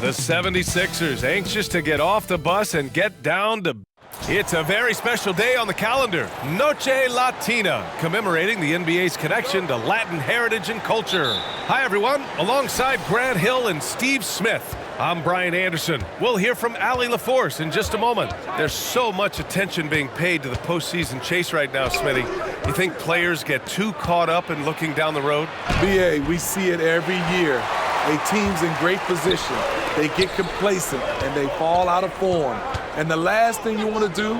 The 76ers anxious to get off the bus and get down to... It's a very special day on the calendar. Noche Latina, commemorating the NBA's connection to Latin heritage and culture. Hi, everyone. Alongside Grant Hill and Steve Smith, I'm Brian Anderson. We'll hear from Allie LaForce in just a moment. There's so much attention being paid to the postseason chase right now, Smitty. You think players get too caught up in looking down the road? BA, we see it every year. A team's in great position. They get complacent and they fall out of form. And the last thing you want to do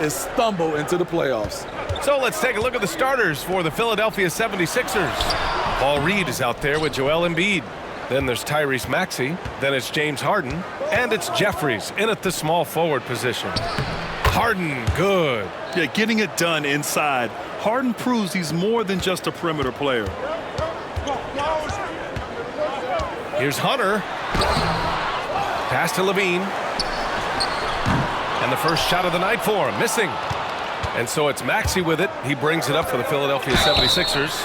is stumble into the playoffs. So let's take a look at the starters for the Philadelphia 76ers. Paul Reed is out there with Joel Embiid. Then there's Tyrese Maxey. Then it's James Harden. And it's Jeffries in at the small forward position. Harden, good. Yeah, getting it done inside. Harden proves he's more than just a perimeter player. Here's Hunter. Pass to Levine. And the first shot of the night for him, missing. And so it's Maxey with it. He brings it up for the Philadelphia 76ers.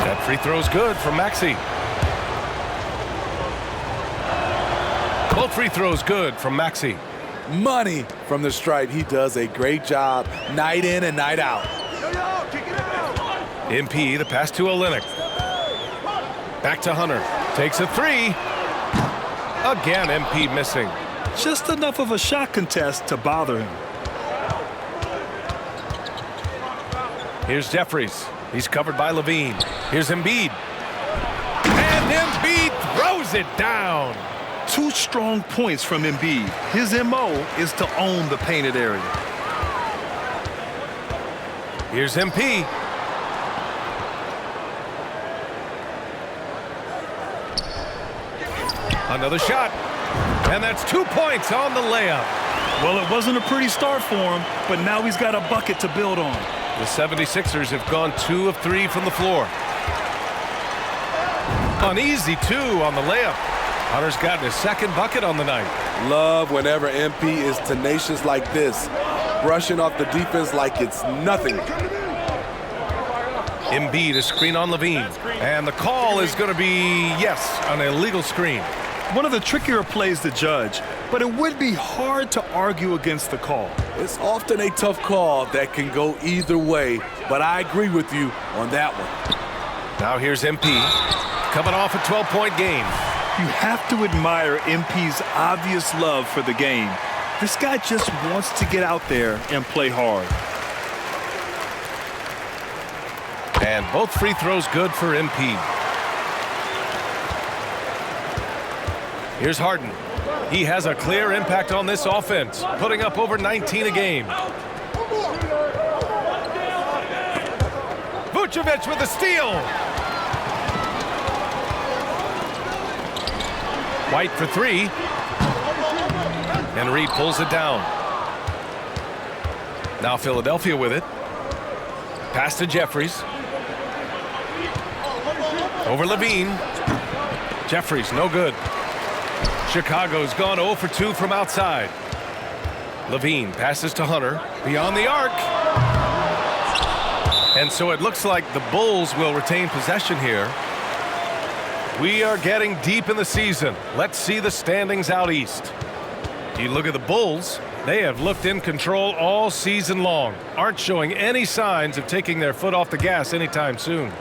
That free throw's good from Maxey. Both free throws good from Maxey. Money from the stripe. He does a great job night in and night out. MP, the pass to Olynyk. Back to Hunter. Takes a three. Again, MP missing. Just enough of a shot contest to bother him. Here's Jeffries. He's covered by Levine. Here's Embiid. And Embiid throws it down. 2 strong points from Embiid. His MO is to own the painted area. Here's MP. Another shot. And that's 2 points on the layup. Well, it wasn't a pretty start for him, but now he's got a bucket to build on. The 76ers have gone 2 of 3 from the floor. An easy 2 on the layup. Hunter's gotten his second bucket on the night. Love whenever MP is tenacious like this, brushing off the defense like it's nothing. Embiid, a screen on Levine. And the call is going to be, yes, an illegal screen. One of the trickier plays to judge, but it would be hard to argue against the call. It's often a tough call that can go either way, but I agree with you on that one. Now here's MP, coming off a 12-point game. You have to admire MP's obvious love for the game. This guy just wants to get out there and play hard. And both free throws good for MP. Here's Harden. He has a clear impact on this offense, putting up over 19 a game. Vucevic with a steal. White for 3. And Reed pulls it down. Now Philadelphia with it. Pass to Jeffries. Over Levine. Jeffries, no good. Chicago's gone 0 for 2 from outside. Levine passes to Hunter. Beyond the arc. And so it looks like the Bulls will retain possession here. We are getting deep in the season. Let's see the standings out east. You look at the Bulls. They have looked in control all season long. Aren't showing any signs of taking their foot off the gas anytime soon.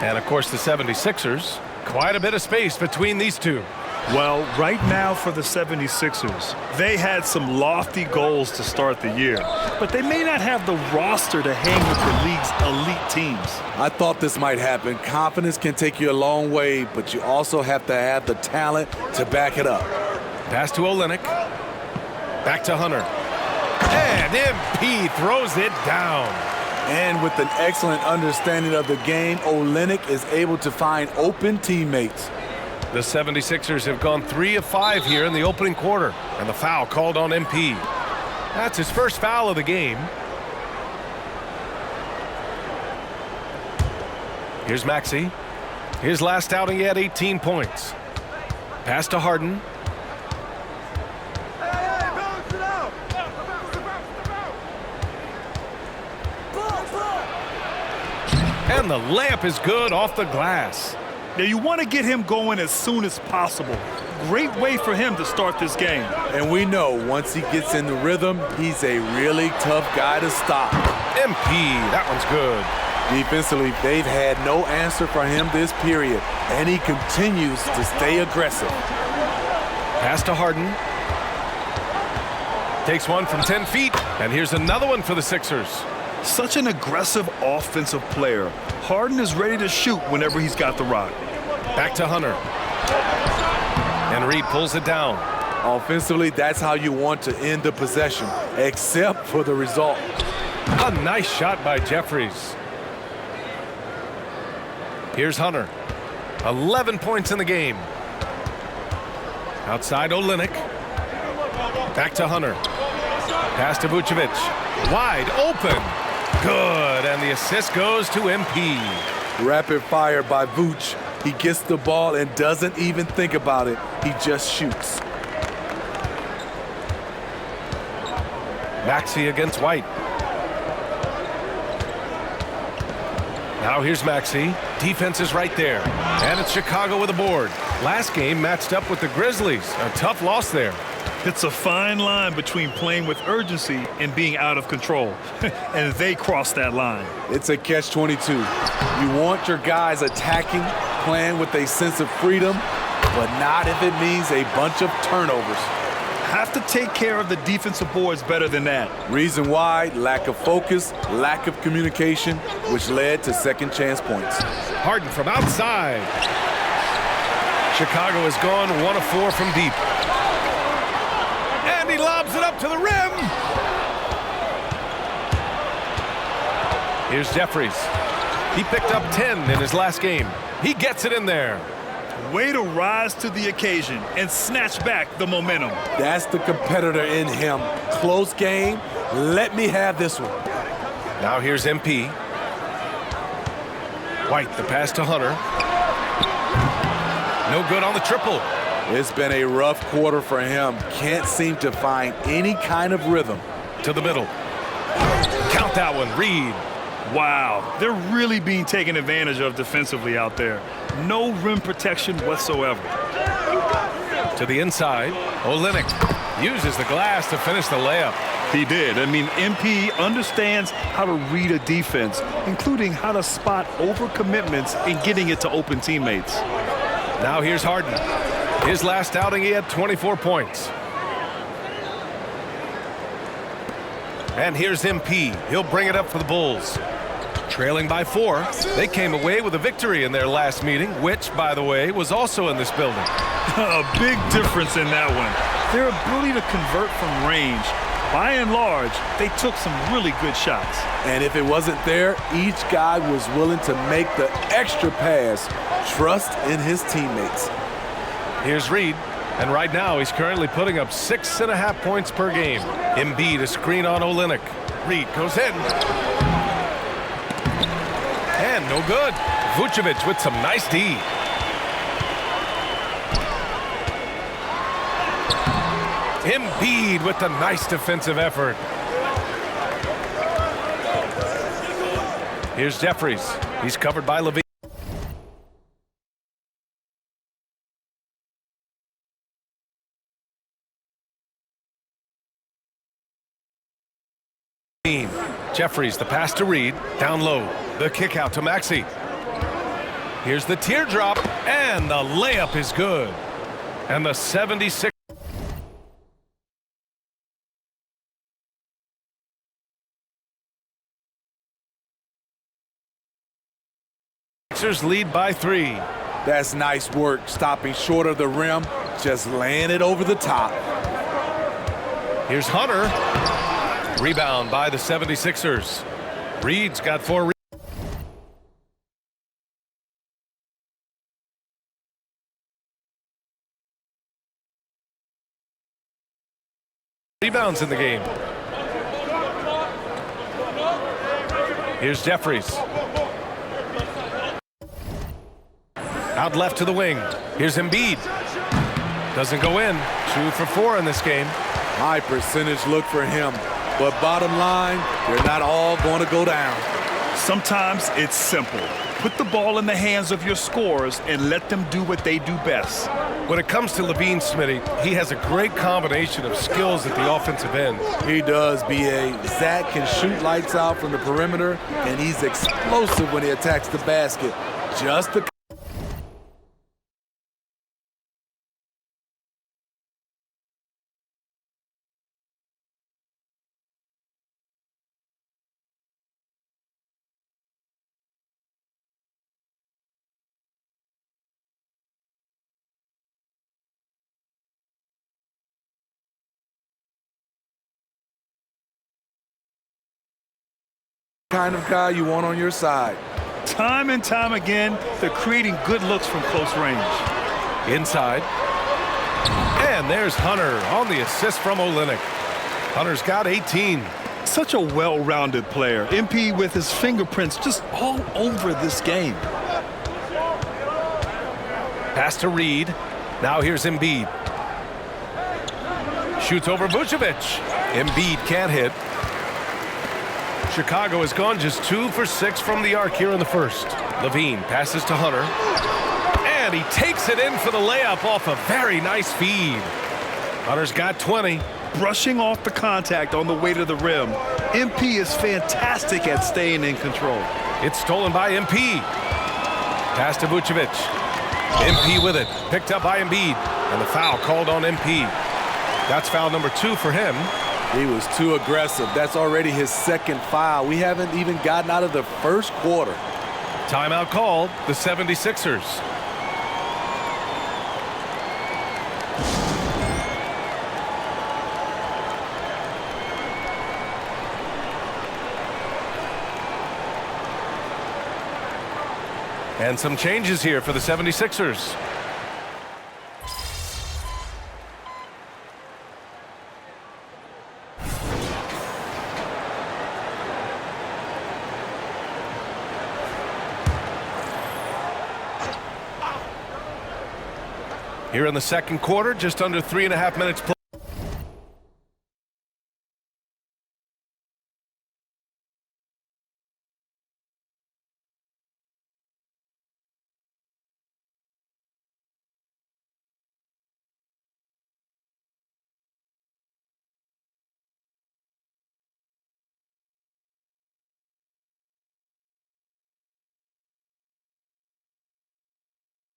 And, of course, the 76ers. Quite a bit of space between these two. Well, right now for the 76ers, they had some lofty goals to start the year, but they may not have the roster to hang with the league's elite teams. I thought this might happen. Confidence can take you a long way, but you also have to have the talent to back it up. Pass to Olynyk. Back to Hunter. And MP throws it down. And with an excellent understanding of the game, Olynyk is able to find open teammates. The 76ers have gone 3 of 5 here in the opening quarter, and the foul called on MP. That's his first foul of the game. Here's Maxey. His last outing, he had 18 points. Pass to Harden. And the layup is good off the glass. Now, you want to get him going as soon as possible. Great way for him to start this game. And we know once he gets in the rhythm, he's a really tough guy to stop. MP, that one's good. Defensively, they've had no answer for him this period, and he continues to stay aggressive. Pass to Harden. Takes one from 10 feet, and here's another one for the Sixers. Such an aggressive offensive player. Harden is ready to shoot whenever he's got the rock. Back to Hunter. And Reed pulls it down. Offensively, that's how you want to end the possession, except for the result. A nice shot by Jeffries. Here's Hunter. 11 points in the game. Outside Olynyk. Back to Hunter. Pass to Vucevic. Wide open. Good, and the assist goes to MP. Rapid fire by Vooch. He gets the ball and doesn't even think about it. He just shoots. Maxey against White. Now here's Maxey. Defense is right there. And it's Chicago with a board. Last game matched up with the Grizzlies. A tough loss there. It's a fine line between playing with urgency and being out of control. And they crossed that line. It's a catch-22. You want your guys attacking, playing with a sense of freedom, but not if it means a bunch of turnovers. Have to take care of the defensive boards better than that. Reason why: lack of focus, lack of communication, which led to second chance points. Harden from outside. Chicago has gone 1 of 4 from deep. And he lobs it up to the rim. Here's Jeffries. He picked up 10 in his last game. He gets it in there. Way to rise to the occasion and snatch back the momentum. That's the competitor in him. Close game. Let me have this one. Now here's MP. White, the pass to Hunter. No good on the triple. It's been a rough quarter for him. Can't seem to find any kind of rhythm. To the middle. Count that one, Reed. Wow, they're really being taken advantage of defensively out there. No rim protection whatsoever. To the inside, Olynyk uses the glass to finish the layup. He did. I mean, MP understands how to read a defense, including how to spot overcommitments and getting it to open teammates. Now here's Harden. His last outing, he had 24 points. And here's MP. He'll bring it up for the Bulls. Trailing by 4, they came away with a victory in their last meeting, which, by the way, was also in this building. A big difference in that one. Their ability to convert from range. By and large, they took some really good shots. And if it wasn't there, each guy was willing to make the extra pass. Trust in his teammates. Here's Reed, and right now he's currently putting up 6.5 points per game. Embiid to screen on Olynyk. Reed goes in. And no good. Vucevic with some nice D. Embiid with the nice defensive effort. Here's Jeffries. He's covered by Levine. Jeffries, the pass to Reed, down low, the kick out to Maxey. Here's the teardrop, and the layup is good. And the 76ers lead by 3. That's nice work, stopping short of the rim, just laying it over the top. Here's Hunter. Rebound by the 76ers. Reed's got 4 rebounds in the game. Here's Jeffries. Out left to the wing. Here's Embiid. Doesn't go in. 2 for 4 in this game. High percentage look for him. But bottom line, they're not all going to go down. Sometimes it's simple. Put the ball in the hands of your scorers and let them do what they do best. When it comes to Levine, Smitty, he has a great combination of skills at the offensive end. He does, B.A. Zach can shoot lights out from the perimeter, and he's explosive when he attacks the basket. Just the kind of guy you want on your side. Time and time again, they're creating good looks from close range. Inside. And there's Hunter on the assist from Olynyk. Hunter's got 18. Such a well-rounded player. MP with his fingerprints just all over this game. Pass to Reed. Now here's Embiid. Shoots over Vucevic. Embiid can't hit. Chicago has gone just 2 for 6 from the arc here in the first. Levine passes to Hunter. And he takes it in for the layup off a very nice feed. Hunter's got 20. Brushing off the contact on the way to the rim. MP is fantastic at staying in control. It's stolen by MP. Pass to Vucevic. MP with it. Picked up by Embiid. And the foul called on MP. That's foul number 2 for him. He was too aggressive. That's already his second foul. We haven't even gotten out of the first quarter. Timeout called, the 76ers. And some changes here for the 76ers. Here in the second quarter, just under 3.5 minutes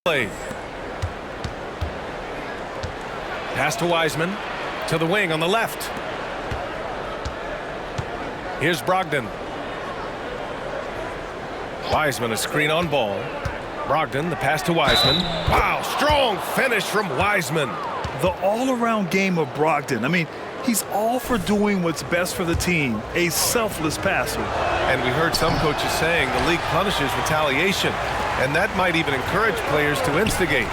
play. Pass to Wiseman, to the wing on the left. Here's Brogdon. Wiseman, a screen on ball. Brogdon, the pass to Wiseman. Wow, strong finish from Wiseman. The all-around game of Brogdon. I mean, he's all for doing what's best for the team. A selfless passer. And we heard some coaches saying the league punishes retaliation, and that might even encourage players to instigate.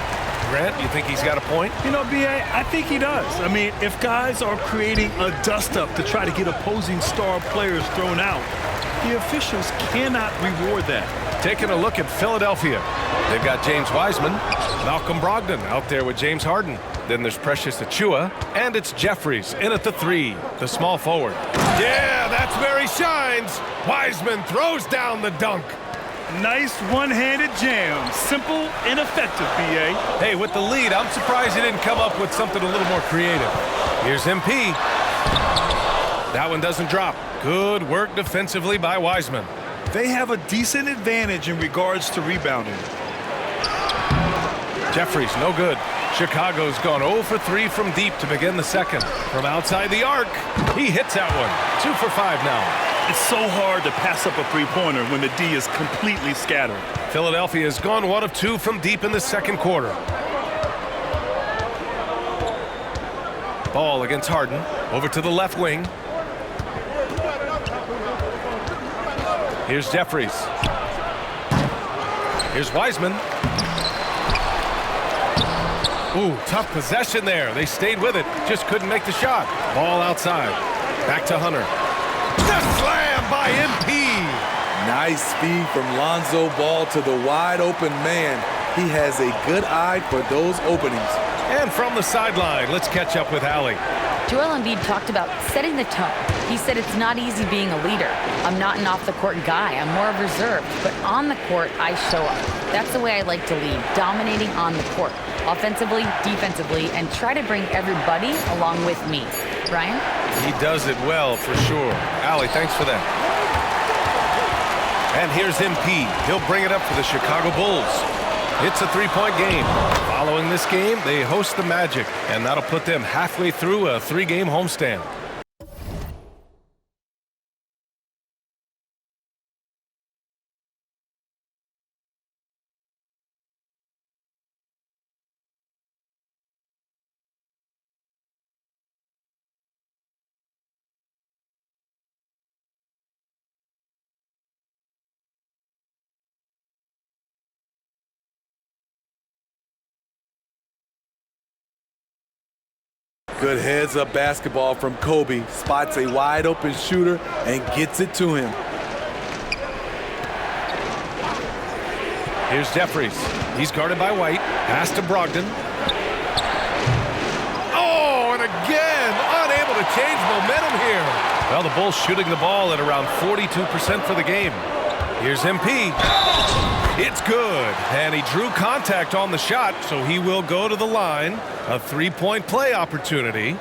Grant, you think he's got a point? You know, B.A., I think he does. I mean, if guys are creating a dust-up to try to get opposing star players thrown out, the officials cannot reward that. Taking a look at Philadelphia. They've got James Wiseman, Malcolm Brogdon out there with James Harden. Then there's Precious Achiuwa, and it's Jeffries in at the 3, the small forward. Yeah, that's where he shines. Wiseman throws down the dunk. Nice one-handed jam. Simple and effective, B.A. Hey, with the lead, I'm surprised he didn't come up with something a little more creative. Here's MP. That one doesn't drop. Good work defensively by Wiseman. They have a decent advantage in regards to rebounding. Jeffries, no good. Chicago's gone 0 for 3 from deep to begin the second. From outside the arc, he hits that one. 2 for 5 now. It's so hard to pass up a three-pointer when the D is completely scattered. Philadelphia has gone 1 of 2 from deep in the second quarter. Ball against Harden. Over to the left wing. Here's Jeffries. Here's Wiseman. Ooh, tough possession there. They stayed with it. Just couldn't make the shot. Ball outside. Back to Hunter. The slam by MP. Nice speed from Lonzo Ball to the wide open man. He has a good eye for those openings. And from the sideline, let's catch up with Allie. Joel Embiid talked about setting the tone. He said it's not easy being a leader. I'm not an off-the-court guy. I'm more reserved. But on the court, I show up. That's the way I like to lead, dominating on the court, offensively, defensively, and try to bring everybody along with me. Ryan? He does it well, for sure. Allie, thanks for that. And here's MP. He'll bring it up for the Chicago Bulls. It's a three-point game. Following this game, they host the Magic, and that'll put them halfway through a three-game homestand. Good heads-up basketball from Kobe. Spots a wide-open shooter and gets it to him. Here's Jeffries. He's guarded by White. Pass to Brogdon. Oh, and again, unable to change momentum here. Well, the Bulls shooting the ball at around 42% for the game. Here's MP. It's good, and he drew contact on the shot, so he will go to the line. A three-point play opportunity.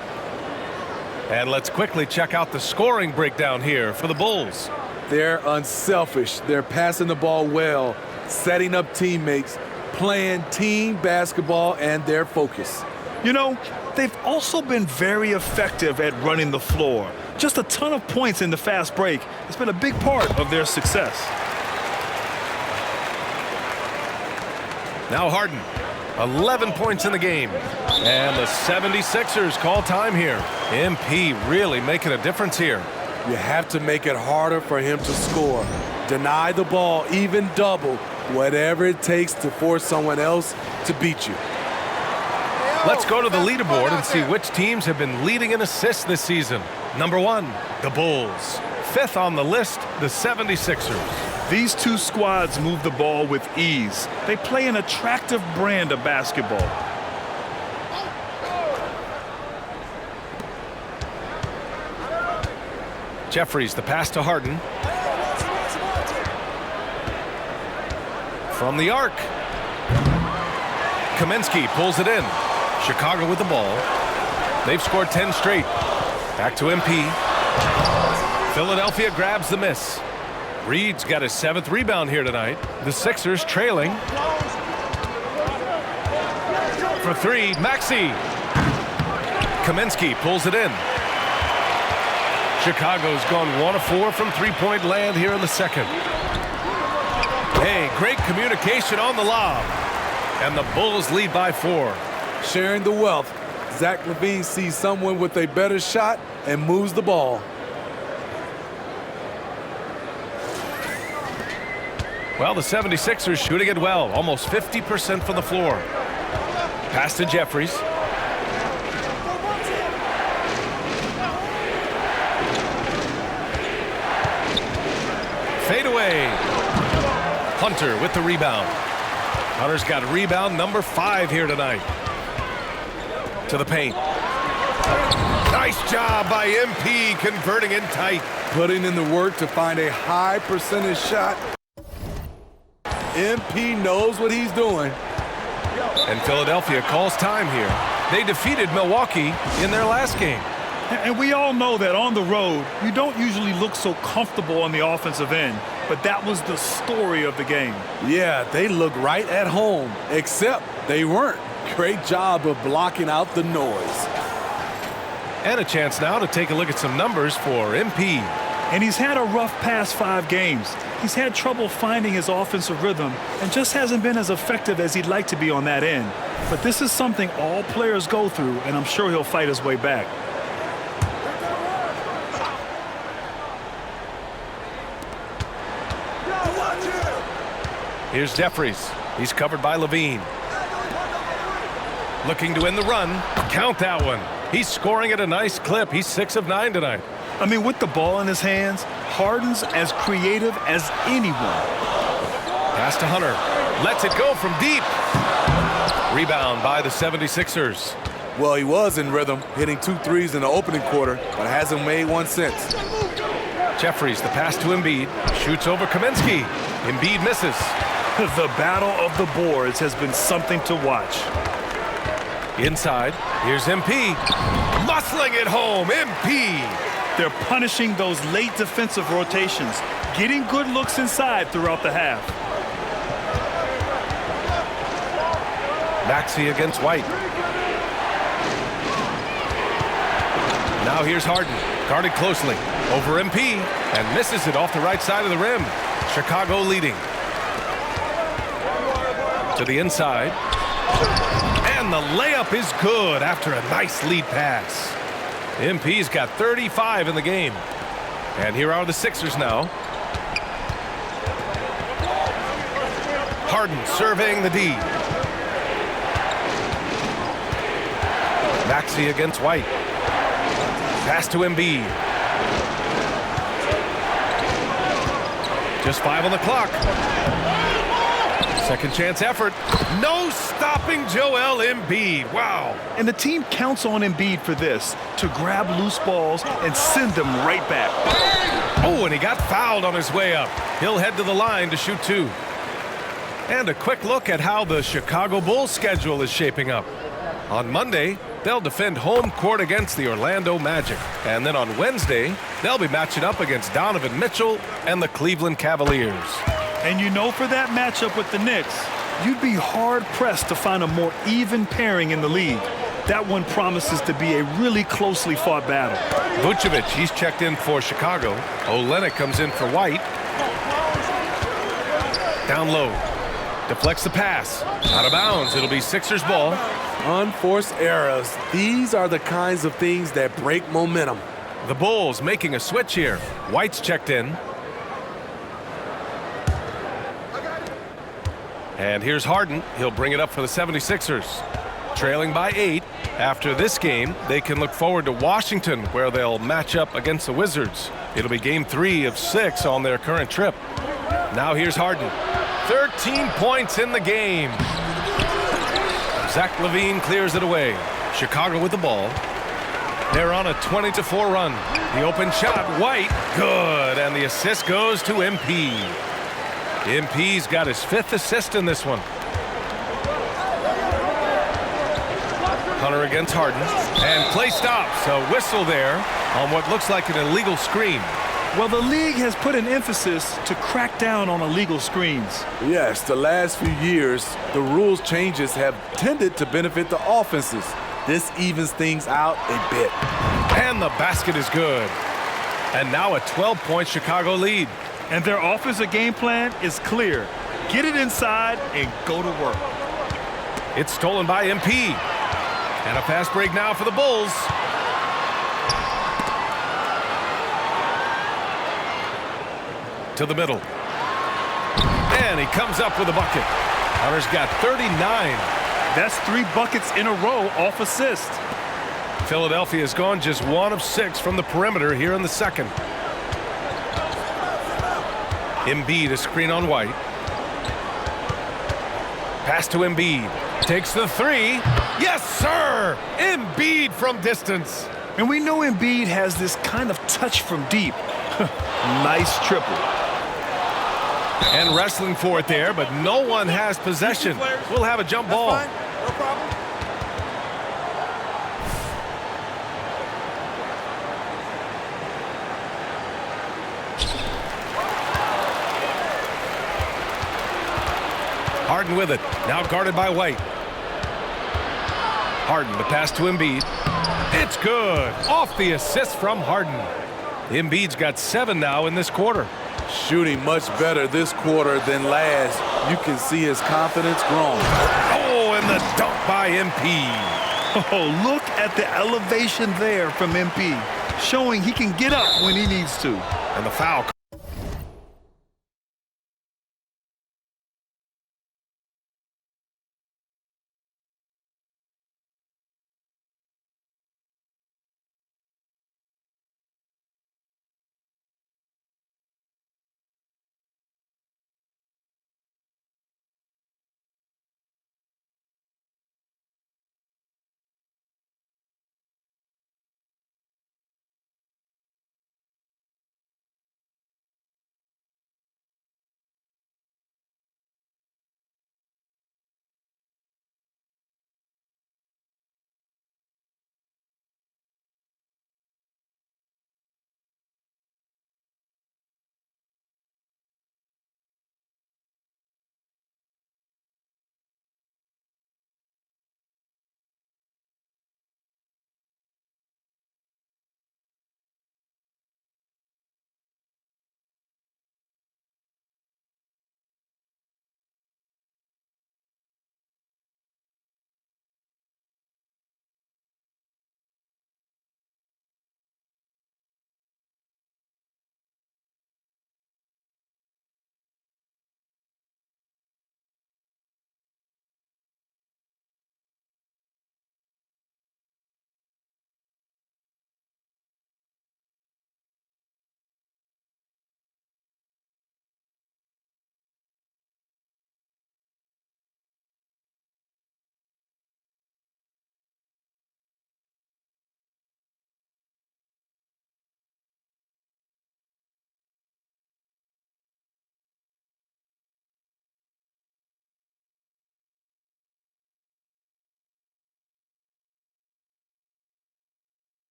And let's quickly check out the scoring breakdown here for the Bulls. They're unselfish. They're passing the ball well, setting up teammates, playing team basketball, and their focus. You know, they've also been very effective at running the floor. Just a ton of points in the fast break. It's been a big part of their success. Now Harden, 11 points in the game. And the 76ers call time here. MP really making a difference here. You have to make it harder for him to score. Deny the ball, even double, whatever it takes to force someone else to beat you. Let's go to the leaderboard and see which teams have been leading in assists this season. Number 1, the Bulls. 5th on the list, the 76ers. These two squads move the ball with ease. They play an attractive brand of basketball. Jeffries, the pass to Harden. From the arc. Kaminsky pulls it in. Chicago with the ball. They've scored 10 straight. Back to MP. Philadelphia grabs the miss. Reed's got his 7th rebound here tonight. The Sixers trailing. For 3, Maxey. Kaminsky pulls it in. Chicago's gone 1 of 4 from three-point land here in the second. Hey, great communication on the lob. And the Bulls lead by 4. Sharing the wealth. Zach LaVine sees someone with a better shot and moves the ball. Well, the 76ers shooting it well, almost 50% from the floor. Pass to Jeffries. Fade away. Hunter with the rebound. Hunter's got rebound number 5 here tonight. To the paint. Nice job by MP converting in tight. Putting in the work to find a high percentage shot. MP knows what he's doing. And Philadelphia calls time here. They defeated Milwaukee in their last game. And we all know that on the road, you don't usually look so comfortable on the offensive end. But that was the story of the game. Yeah, they look right at home, except they weren't. Great job of blocking out the noise. And a chance now to take a look at some numbers for MP. And he's had a rough past 5 games. He's had trouble finding his offensive rhythm and just hasn't been as effective as he'd like to be on that end. But this is something all players go through, and I'm sure he'll fight his way back. Here's Jeffries. He's covered by LaVine. Looking to end the run. Count that one. He's scoring at a nice clip. He's 6 of 9 tonight. I mean, with the ball in his hands, Harden's as creative as anyone. Pass to Hunter. Lets it go from deep. Rebound by the 76ers. Well, he was in rhythm, hitting 2 threes in the opening quarter, but hasn't made one since. Jeffries, the pass to Embiid, shoots over Kaminsky. Embiid misses. The battle of the boards has been something to watch. Inside, here's MP. Muscling it home, MP. They're punishing those late defensive rotations, getting good looks inside throughout the half. Maxey against White. Now here's Harden, guarded closely, over MP, and misses it off the right side of the rim. Chicago leading. To the inside. And the layup is good after a nice lead pass. MP's got 35 in the game. And here are the Sixers now. Harden surveying the D. Maxey against White. Pass to Embiid. Just 5 on the clock. Second chance effort. No stopping Joel Embiid. Wow. And the team counts on Embiid for this, to grab loose balls and send them right back. Oh, and he got fouled on his way up. He'll head to the line to shoot 2. And a quick look at how the Chicago Bulls schedule is shaping up. On Monday, they'll defend home court against the Orlando Magic. And then on Wednesday, they'll be matching up against Donovan Mitchell and the Cleveland Cavaliers. And you know, for that matchup with the Knicks, you'd be hard-pressed to find a more even pairing in the league. That one promises to be a really closely fought battle. Vucevic, he's checked in for Chicago. Olynyk comes in for White. Down low. Deflects the pass. Out of bounds. It'll be Sixers ball. Unforced errors. These are the kinds of things that break momentum. The Bulls making a switch here. White's checked in. And here's Harden. He'll bring it up for the 76ers. Trailing by 8. After this game, they can look forward to Washington, where they'll match up against the Wizards. It'll be game 3 of 6 on their current trip. Now here's Harden. 13 points in the game. Zach LaVine clears it away. Chicago with the ball. They're on a 20-4 run. The open shot, White, good. And the assist goes to MP. MP's got his 5th assist in this one. Hunter against Harden. And play stops. A whistle there on what looks like an illegal screen. Well, the league has put an emphasis to crack down on illegal screens. Yes, the last few years, the rules changes have tended to benefit the offenses. This evens things out a bit. And the basket is good. And now a 12-point Chicago lead. And their offensive game plan is clear. Get it inside and go to work. It's stolen by MP. And a fast break now for the Bulls. To the middle. And he comes up with a bucket. Hunter's got 39. That's 3 buckets in a row off assist. Philadelphia has gone just 1 of 6 from the perimeter here in the second. Embiid, a screen on White. Pass to Embiid. Takes the 3. Yes, sir! Embiid from distance. And we know Embiid has this kind of touch from deep. Nice triple. And wrestling for it there, but no one has possession. We'll have a jump ball. That's fine. No problem. Harden with it. Now guarded by White. Harden, the pass to Embiid. It's good. Off the assist from Harden. Embiid's got 7 now in this quarter. Shooting much better this quarter than last. You can see his confidence growing. Oh, and the dunk by MP. Oh, look at the elevation there from MP, showing he can get up when he needs to. And the foul.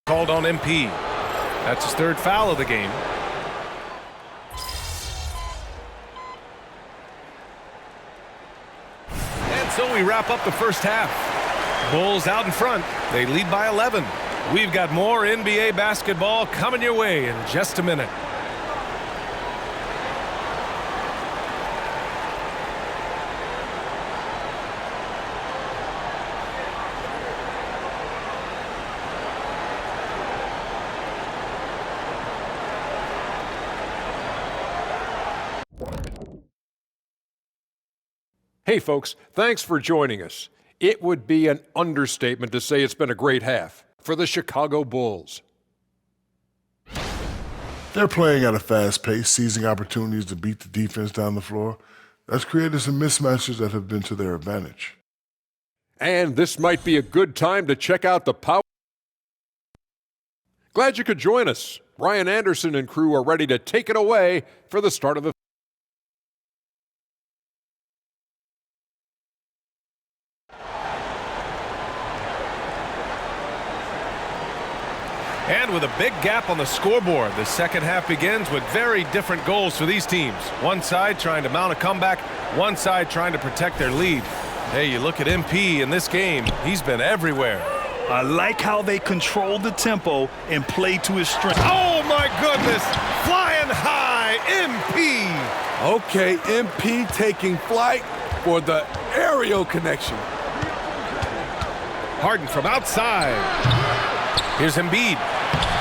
Called on MP. That's his third foul of the game. And so we wrap up the first half. Bulls out in front. They lead by 11. We've got more NBA basketball coming your way in just a minute. Hey folks, thanks for joining us. It would be an understatement to say it's been a great half for the Chicago Bulls. They're playing at a fast pace, seizing opportunities to beat the defense down the floor. That's created some mismatches that have been to their advantage. And this might be a good time to check out the power. Glad you could join us. Ryan Anderson and crew are ready to take it away for the start of the And with a big gap on the scoreboard, the second half begins with very different goals for these teams. One side trying to mount a comeback, one side trying to protect their lead. Hey, you look at MP in this game, he's been everywhere. I like how they control the tempo and play to his strength. Oh my goodness, flying high, MP. Okay, MP taking flight for the aerial connection. Harden from outside. Here's Embiid.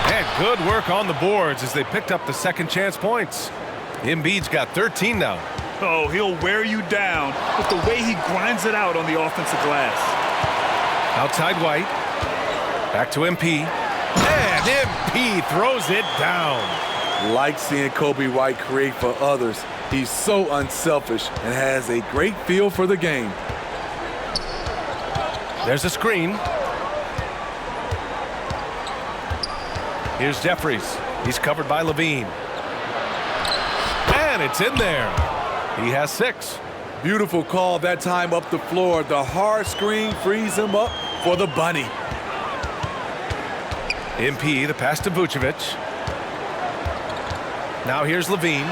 And good work on the boards as they picked up the second chance points. Embiid's got 13 now. Oh, he'll wear you down with the way he grinds it out on the offensive glass. Outside White. Back to MP. And MP throws it down. Like seeing Kobe White create for others. He's so unselfish and has a great feel for the game. There's a screen. Here's Jeffries. He's covered by Levine. And it's in there. He has 6. Beautiful call that time up the floor. The hard screen frees him up for the bunny. MP, the pass to Vucevic. Now here's Levine.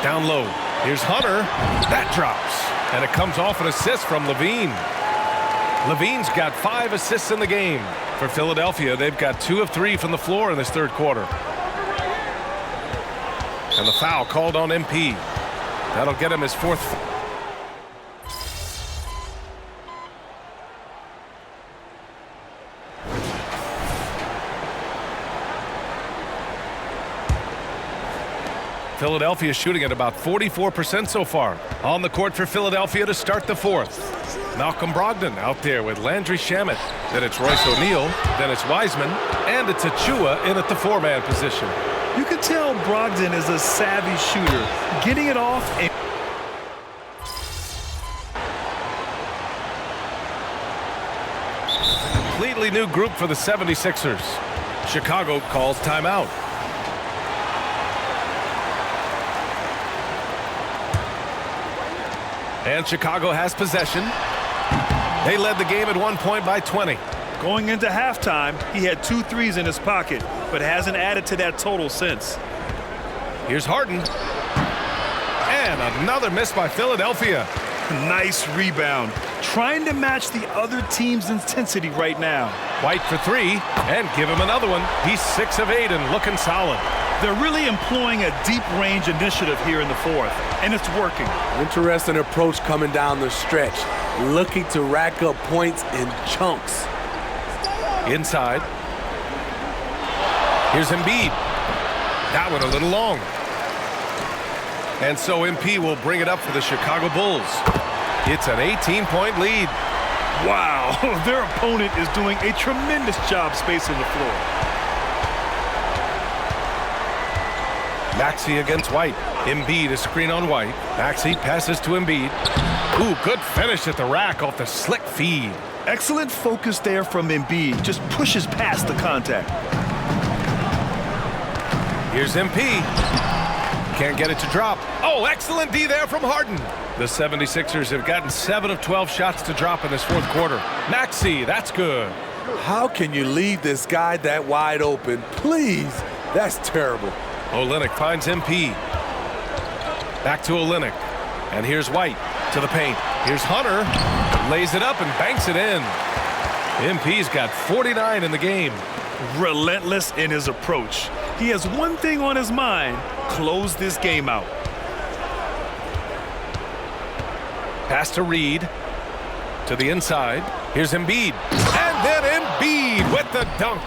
Down low. Here's Hunter. That drops. And it comes off an assist from Levine. Levine's got 5 assists in the game. For Philadelphia, they've got 2 of 3 from the floor in this third quarter. And the foul called on MP. That'll get him his 4th. Philadelphia shooting at about 44% so far. On the court for Philadelphia to start the 4th. Malcolm Brogdon out there with Landry Shamet. Then it's Royce O'Neal. Then it's Wiseman. And it's Achua in at the 4-man position. You can tell Brogdon is a savvy shooter, getting it off. And completely new group for the 76ers. Chicago calls timeout. And Chicago has possession. They led the game at one point by 20. Going into halftime, he had 2 threes in his pocket, but hasn't added to that total since. Here's Harden. And another miss by Philadelphia. Nice rebound. Trying to match the other team's intensity right now. White for 3, and give him another one. He's 6 of 8 and looking solid. They're really employing a deep range initiative here in the 4th, and it's working. Interesting approach coming down the stretch. Looking to rack up points in chunks. Inside. Here's Embiid. That one a little long. And so MP will bring it up for the Chicago Bulls. It's an 18-point lead. Wow, their opponent is doing a tremendous job spacing the floor. Maxey against White. Embiid a screen on White. Maxey passes to Embiid. Ooh, good finish at the rack off the slick feed. Excellent focus there from Embiid. Just pushes past the contact. Here's MP. Can't get it to drop. Oh, excellent D there from Harden. The 76ers have gotten 7 of 12 shots to drop in this 4th quarter. Maxey, that's good. How can you leave this guy that wide open? Please, that's terrible. Olynyk finds MP. Back to Olynyk. And here's White to the paint. Here's Hunter. Lays it up and banks it in. MP's got 49 in the game. Relentless in his approach. He has one thing on his mind: close this game out. Pass to Reed. To the inside. Here's Embiid. And then Embiid with the dunk.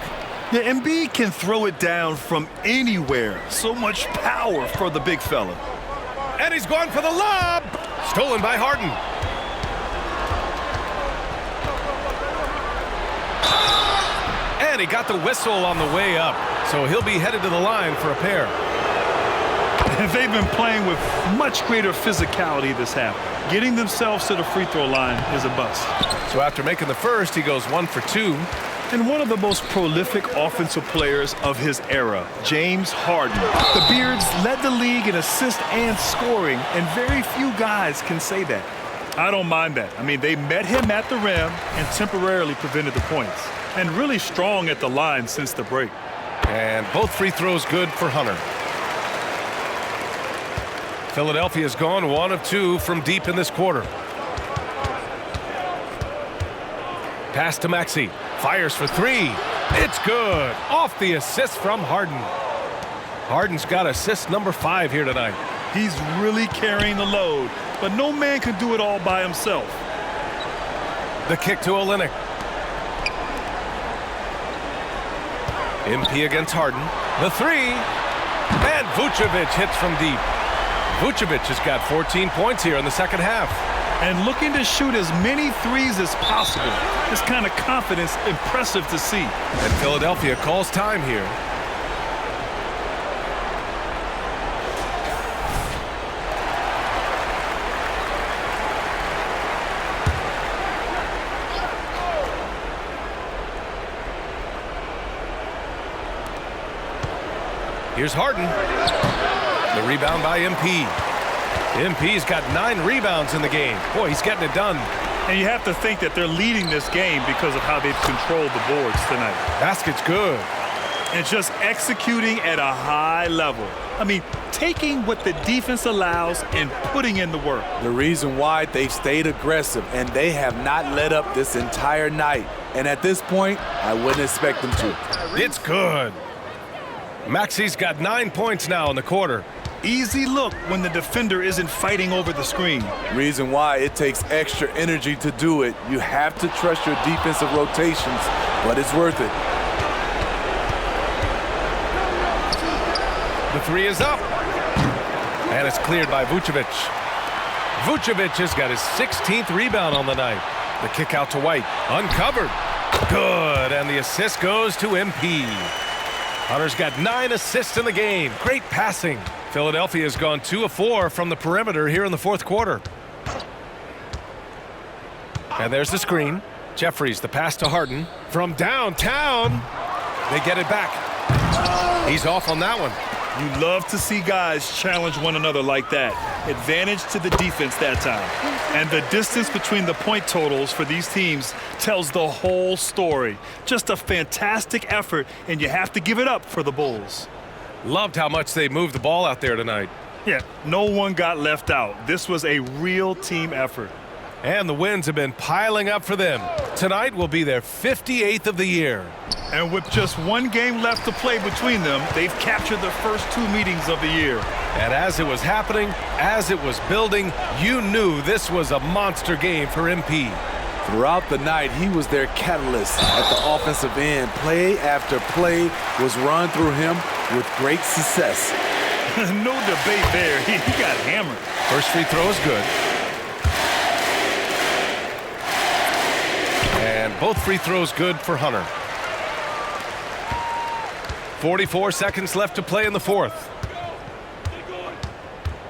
Yeah, Embiid can throw it down from anywhere. So much power for the big fella. And he's gone for the lob. Stolen by Harden. And he got the whistle on the way up. So he'll be headed to the line for a pair. They've been playing with much greater physicality this half. Getting themselves to the free throw line is a bust. So after making the first, he goes 1 for 2. And one of the most prolific offensive players of his era, James Harden. The Beards led the league in assists and scoring, and very few guys can say that. I don't mind that. I mean, they met him at the rim and temporarily prevented the points. And really strong at the line since the break. And both free throws good for Hunter. Philadelphia's gone 1 of 2 from deep in this quarter. Pass to Maxey. Fires for 3. It's good. Off the assist from Harden. Harden's got assist number 5 here tonight. He's really carrying the load, but no man can do it all by himself. The kick to Olynyk. MP against Harden. The 3. And Vucevic hits from deep. Vucevic has got 14 points here in the second half. And looking to shoot as many threes as possible. This kind of confidence, impressive to see. And Philadelphia calls time here. Here's Harden. The rebound by MP. MP's got 9 rebounds in the game. Boy, he's getting it done. And you have to think that they're leading this game because of how they've controlled the boards tonight. Basket's good. And just executing at a high level. I mean, taking what the defense allows and putting in the work. The reason why they've stayed aggressive and they have not let up this entire night. And at this point, I wouldn't expect them to. It's good. Maxey's got 9 points now in the quarter. Easy look when the defender isn't fighting over the screen. Reason why it takes extra energy to do it. You have to trust your defensive rotations, but it's worth it. The 3 is up. And it's cleared by Vucevic. Vucevic has got his 16th rebound on the night. The kick out to White. Uncovered. Good. And the assist goes to MP. Hunter's got 9 assists in the game. Great passing. Philadelphia has gone 2 of 4 from the perimeter here in the fourth quarter. And there's the screen. Jeffries, the pass to Harden. From downtown, they get it back. He's off on that one. You love to see guys challenge one another like that. Advantage to the defense that time. And the distance between the point totals for these teams tells the whole story. Just a fantastic effort, and you have to give it up for the Bulls. Loved how much they moved the ball out there tonight. Yeah, no one got left out. This was a real team effort. And the wins have been piling up for them. Tonight will be their 58th of the year. And with just 1 game left to play between them, they've captured the first 2 meetings of the year. And as it was happening, as it was building, you knew this was a monster game for MP. Throughout the night, he was their catalyst at the offensive end. Play after play was run through him with great success. No debate there. He got hammered. First free throw is good. And both free throws good for Hunter. 44 seconds left to play in the fourth.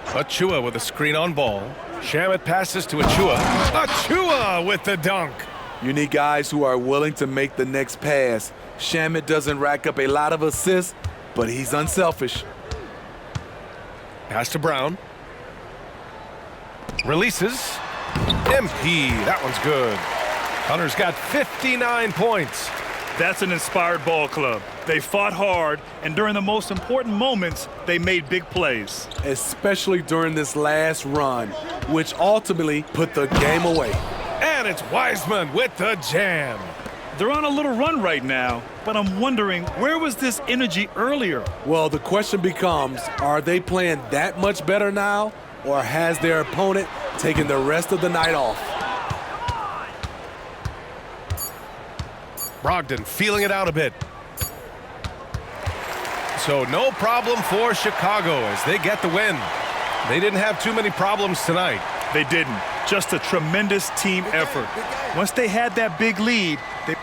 Achua with a screen on ball. Shamet passes to Achua. Achua with the dunk. You need guys who are willing to make the next pass. Shamet doesn't rack up a lot of assists, but he's unselfish. Pass to Brown. Releases. MP. That one's good. Hunter's got 59 points. That's an inspired ball club. They fought hard, and during the most important moments, they made big plays. Especially during this last run, which ultimately put the game away. And it's Wiseman with the jam. They're on a little run right now, but I'm wondering, where was this energy earlier? Well, the question becomes, are they playing that much better now, or has their opponent taken the rest of the night off? Brogdon feeling it out a bit. So no problem for Chicago as they get the win. They didn't have too many problems tonight. They didn't. Just a tremendous team effort. Once they had that big lead, they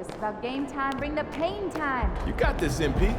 Just about game time, bring the pain time. You got this, MP.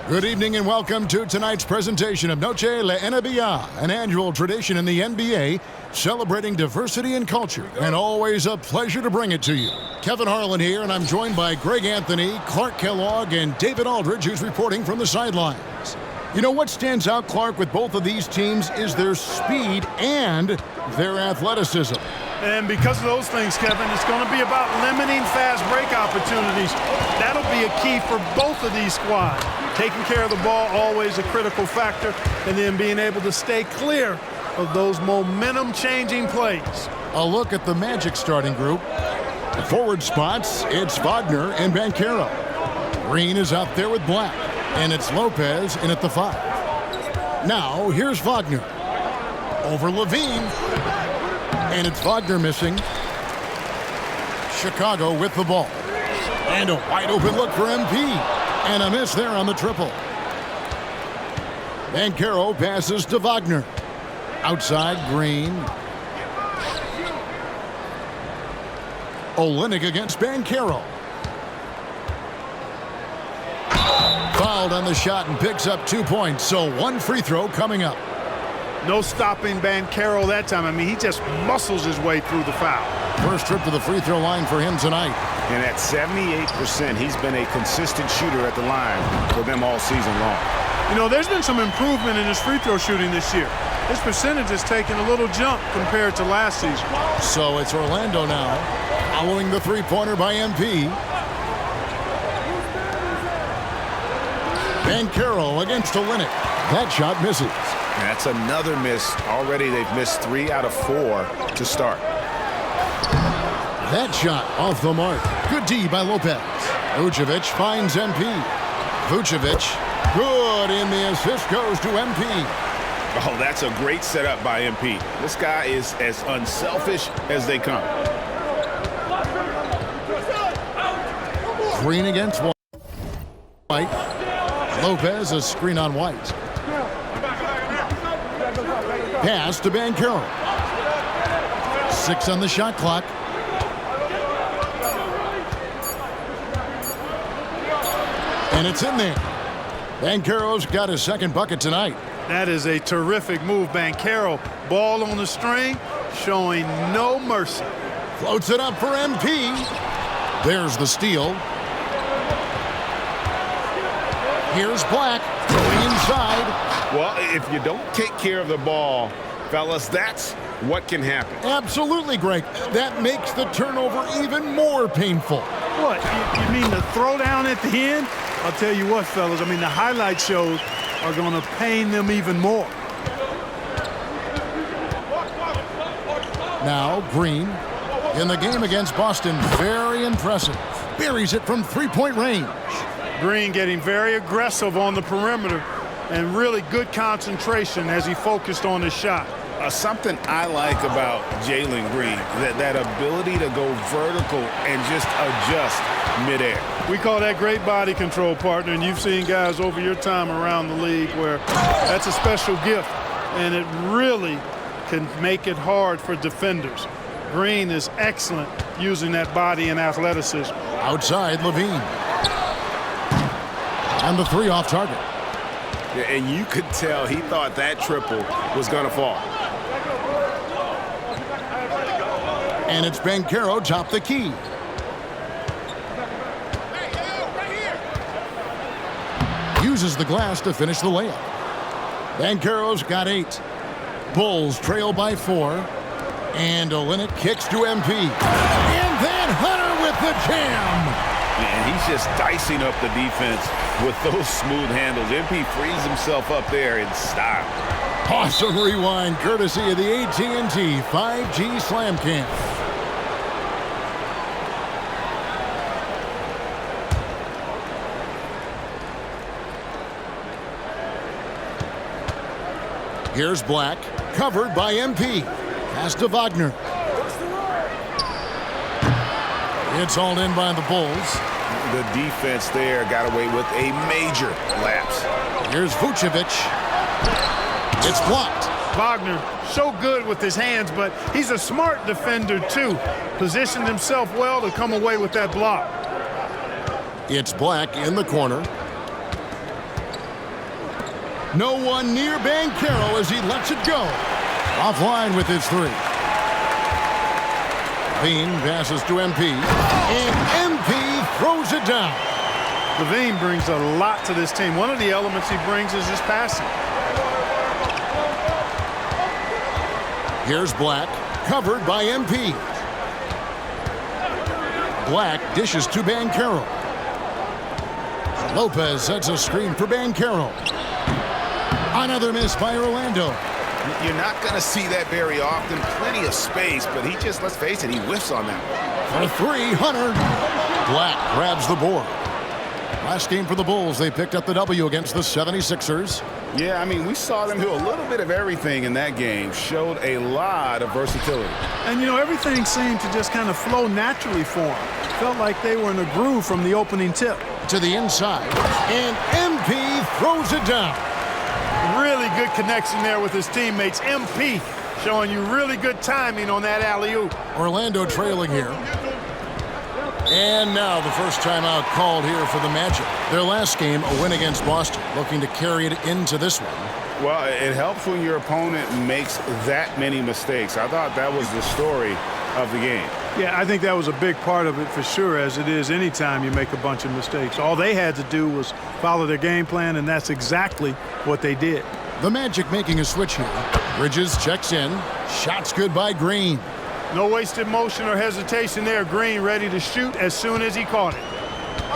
Good evening and welcome to tonight's presentation of Noche La NBA, an annual tradition in the NBA celebrating diversity and culture, and always a pleasure to bring it to you. Kevin Harlan here, and I'm joined by Greg Anthony, Clark Kellogg, and David Aldridge, who's reporting from the sidelines. You know what stands out, Clark, with both of these teams is their speed and their athleticism. And because of those things, Kevin, it's going to be about limiting fast break opportunities. That'll be a key for both of these squads. Taking care of the ball, always a critical factor, and then being able to stay clear of those momentum-changing plays. A look at the Magic starting group. The forward spots, it's Wagner and Banchero. Green is out there with Black. And it's Lopez in at the 5. Now, here's Wagner. Over Levine. And it's Wagner missing. Chicago with the ball. And a wide open look for MP. And a miss there on the triple. Banchero passes to Wagner. Outside, Green. Olynyk against Banchero. Fouled on the shot and picks up 2 points. So 1 free throw coming up. No stopping Banchero that time. I mean, he just muscles his way through the foul. First trip to the free throw line for him tonight. And at 78%, he's been a consistent shooter at the line for them all season long. You know, there's been some improvement in his free throw shooting this year. His percentage has taken a little jump compared to last season. So it's Orlando now, following the three-pointer by MP. Banchero against Olynyk. That shot misses. That's another miss. Already they've missed 3 out of 4 to start. That shot off the mark. Good D by Lopez. Vucevic finds MP. Vucevic, good, and the assist goes to MP. Oh, that's a great setup by MP. This guy is as unselfish as they come. Green against White. Lopez, a screen on White. Pass to Banchero. 6 on the shot clock. And it's in there. Banchero's got his second bucket tonight. That is a terrific move, Banchero. Ball on the string, showing no mercy. Floats it up for MP. There's the steal. Here's Black going inside. Well, if you don't take care of the ball, fellas, that's what can happen. Absolutely, Greg. That makes the turnover even more painful. What, you mean the throwdown at the end? I'll tell you what, fellas, I mean, the highlight shows are going to pain them even more. Now, Green, in the game against Boston, very impressive. Buries it from three-point range. Green getting very aggressive on the perimeter and really good concentration as he focused on his shot. Something I like about Jalen Green, that ability to go vertical and just adjust midair. We call that great body control, partner, and you've seen guys over your time around the league where that's a special gift, and it really can make it hard for defenders. Green is excellent using that body and athleticism. Outside, Levine. And the 3 off target. Yeah, and you could tell he thought that triple was going to fall. And it's Banchero top the key. Uses the glass to finish the layup. Banchero's got 8. Bulls trail by 4. And Olynyk kicks to MP. And then Hunter with the jam. And he's just dicing up the defense with those smooth handles. MP frees himself up there in style. Awesome rewind courtesy of the AT&T 5G Slam Camp. Here's Black, covered by MP. Pass to Wagner. It's hauled in by the Bulls. The defense there got away with a major lapse. Here's Vucevic. It's blocked. Wagner, so good with his hands, but he's a smart defender, too. Positioned himself well to come away with that block. It's Black in the corner. No one near Banchero as he lets it go. Offline with his 3. Levine passes to MP. And MP throws it down. Levine brings a lot to this team. One of the elements he brings is his passing. Here's Black, covered by MP. Black dishes to Banchero. Lopez sets a screen for Banchero. Another miss by Orlando. You're not going to see that very often. Plenty of space, but he just, let's face it, he whiffs on that. For 3, Hunter. Black grabs the board. Last game for the Bulls, they picked up the W against the 76ers. Yeah, I mean, we saw them do a little bit of everything in that game. Showed a lot of versatility. And, you know, everything seemed to just kind of flow naturally for them. Felt like they were in a groove from the opening tip. To the inside, and MP throws it down. Really good connection there with his teammates. MP showing you really good timing on that alley-oop. Orlando trailing here. And now the first timeout called here for the Magic. Their last game, a win against Boston, looking to carry it into this one. Well, it helps when your opponent makes that many mistakes. I thought that was the story of the game. Yeah, I think that was a big part of it for sure, as it is anytime you make a bunch of mistakes. All they had to do was follow their game plan, and that's exactly what they did. The Magic making a switch here. Bridges checks in. Shots good by Green. No wasted motion or hesitation there. Green ready to shoot as soon as he caught it.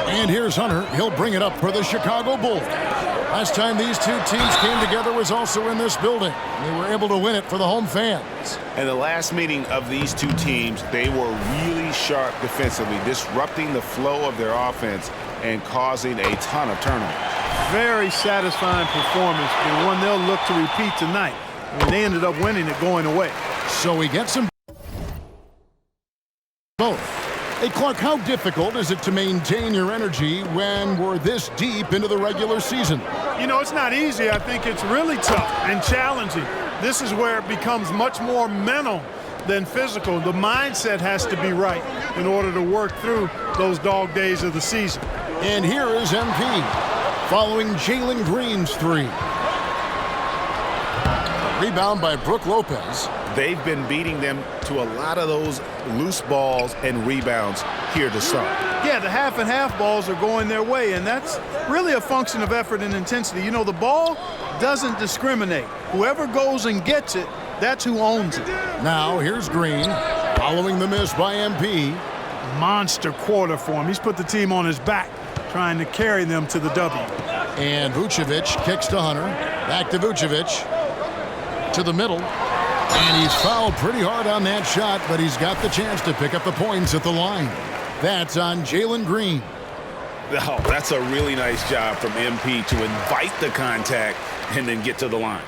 And here's Hunter. He'll bring it up for the Chicago Bulls. Last time these two teams came together was also in this building. They were able to win it for the home fans. And the last meeting of these two teams, they were really sharp defensively, disrupting the flow of their offense and causing a ton of turnovers. Very satisfying performance, and one they'll look to repeat tonight. I mean, they ended up winning it going away. So we get some both. Hey, Clark, how difficult is it to maintain your energy when we're this deep into the regular season? You know, it's not easy. I think it's really tough and challenging. This is where it becomes much more mental than physical. The mindset has to be right in order to work through those dog days of the season. And here is MP following Jalen Green's three. Rebound by Brook Lopez. They've been beating them to a lot of those loose balls and rebounds here to start. Yeah, the half and half balls are going their way, and that's really a function of effort and intensity. You know, the ball doesn't discriminate. Whoever goes and gets it, that's who owns it. Now here's Green following the miss by MP. Monster quarter for him. He's put the team on his back, trying to carry them to the W. And Vucevic kicks to Hunter. Back to Vucevic. To the middle. And he's fouled pretty hard on that shot, but he's got the chance to pick up the points at the line. That's on Jalen Green. Oh, that's a really nice job from MP to invite the contact and then get to the line.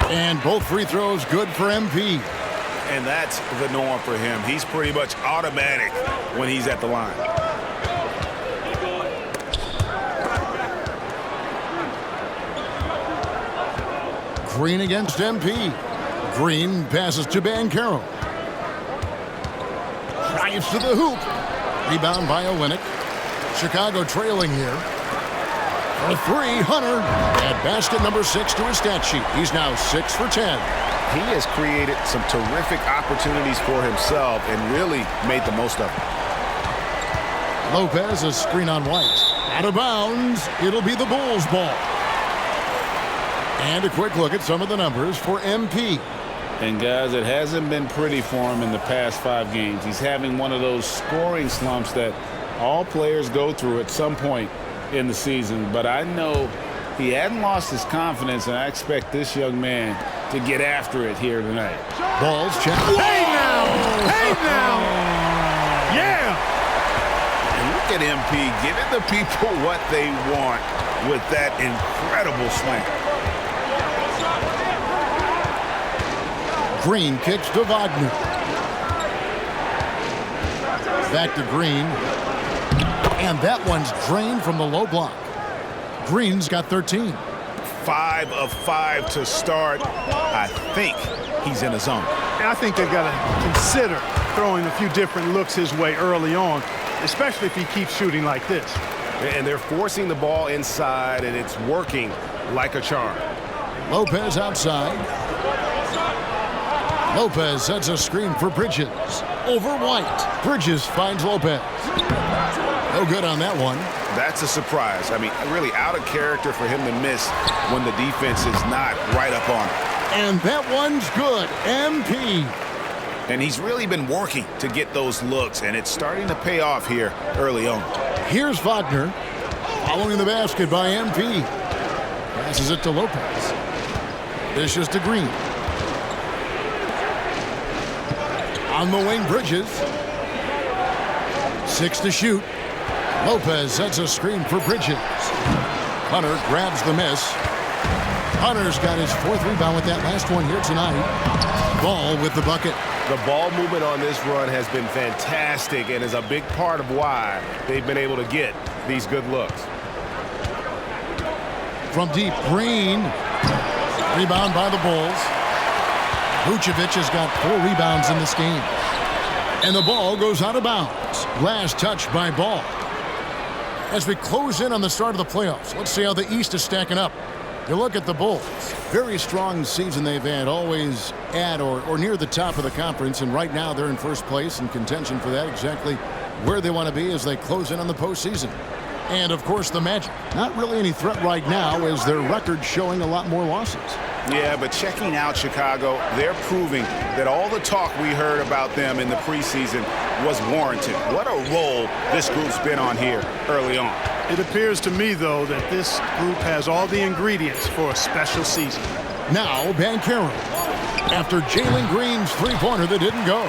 And both free throws good for MP. And that's the norm for him. He's pretty much automatic when he's at the line. Green against MP. Green passes to Banchero. Drives to the hoop. Rebound by Olynyk. Chicago trailing here. For three, Hunter. At basket number 6 to his stat sheet. He's now 6 for 10. He has created some terrific opportunities for himself and really made the most of it. Lopez, a screen on White. Out of bounds. It'll be the Bulls' ball. And a quick look at some of the numbers for MP. And guys, it hasn't been pretty for him in the past 5 games. He's having one of those scoring slumps that all players go through at some point in the season. But I know he hadn't lost his confidence, and I expect this young man to get after it here tonight. Balls check. Hey now! Hey now! Yeah! And look at MP giving the people what they want with that incredible slam. Green kicks to Wagner. Back to Green. And that one's drained from the low block. Green's got 13. 5 of 5 to start. I think he's in a zone. I think they've got to consider throwing a few different looks his way early on, especially if he keeps shooting like this. And they're forcing the ball inside, and it's working like a charm. Lopez outside. Lopez sets a screen for Bridges. Over White. Bridges finds Lopez. No good on that one. That's a surprise. I mean, really out of character for him to miss when the defense is not right up on him. And that one's good. MP. And he's really been working to get those looks, and it's starting to pay off here early on. Here's Wagner. Following the basket by MP. Passes it to Lopez. Dishes to Green. On the wing, Bridges. 6 to shoot. Lopez sets a screen for Bridges. Hunter grabs the miss. Hunter's got his 4th rebound with that last one here tonight. Ball with the bucket. The ball movement on this run has been fantastic and is a big part of why they've been able to get these good looks. From deep, Green. Rebound by the Bulls. Vucevic has got 4 rebounds in this game. And the ball goes out of bounds. Last touch by Ball. As we close in on the start of the playoffs, let's see how the East is stacking up. You look at the Bulls. Very strong season they've had, always at or near the top of the conference, and right now they're in first place in contention for that, exactly where they want to be as they close in on the postseason. And, of course, the Magic. Not really any threat right now as their record showing a lot more losses. Yeah, but checking out Chicago, they're proving that all the talk we heard about them in the preseason was warranted. What a role this group's been on here early on. It appears to me, though, that this group has all the ingredients for a special season. Now, Banchero. After Jalen Green's three-pointer that didn't go.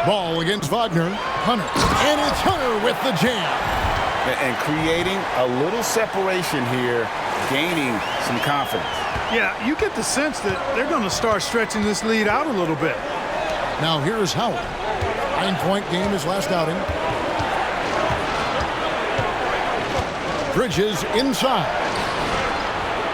Ball against Wagner. Hunter. And it's Hunter with the jam. And creating a little separation here, gaining some confidence. Yeah, you get the sense that they're going to start stretching this lead out a little bit. Now here's Howard. 9-point game his last outing. Bridges inside.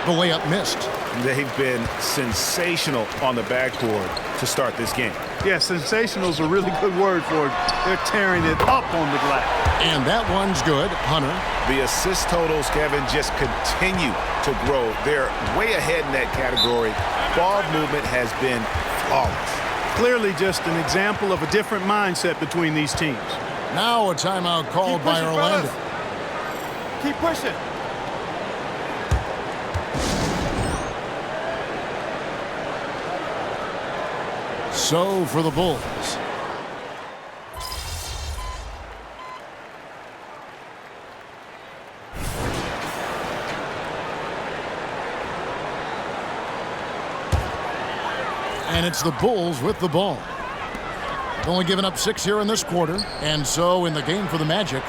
The layup missed. They've been sensational on the backboard to start this game. Yeah, sensational is a really good word for it. They're tearing it up on the glass. And that one's good. Hunter. The assist totals, Kevin, just continue to grow. They're way ahead in that category. Ball movement has been flawless. Clearly just an example of a different mindset between these teams. Now a timeout called by Orlando. Keep pushing. So for the Bulls. And it's the Bulls with the ball. They've only given up 6 here in this quarter. And so in the game for the Magic,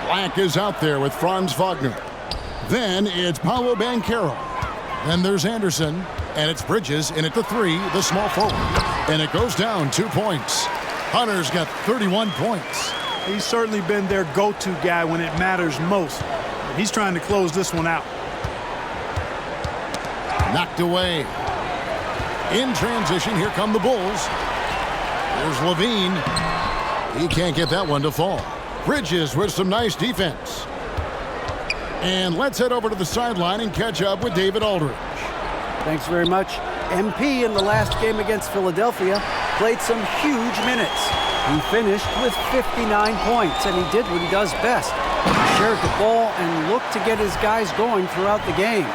Black is out there with Franz Wagner. Then it's Paolo Banchero. Then there's Anderson. And it's Bridges in at the 3, the small forward. And it goes down 2 points. Hunter's got 31 points. He's certainly been their go-to guy when it matters most. He's trying to close this one out. Knocked away. In transition, here come the Bulls. There's Levine. He can't get that one to fall. Bridges with some nice defense. And let's head over to the sideline and catch up with David Aldridge. Thanks very much. MP in the last game against Philadelphia played some huge minutes. He finished with 59 points, and he did what he does best. He shared the ball and looked to get his guys going throughout the game.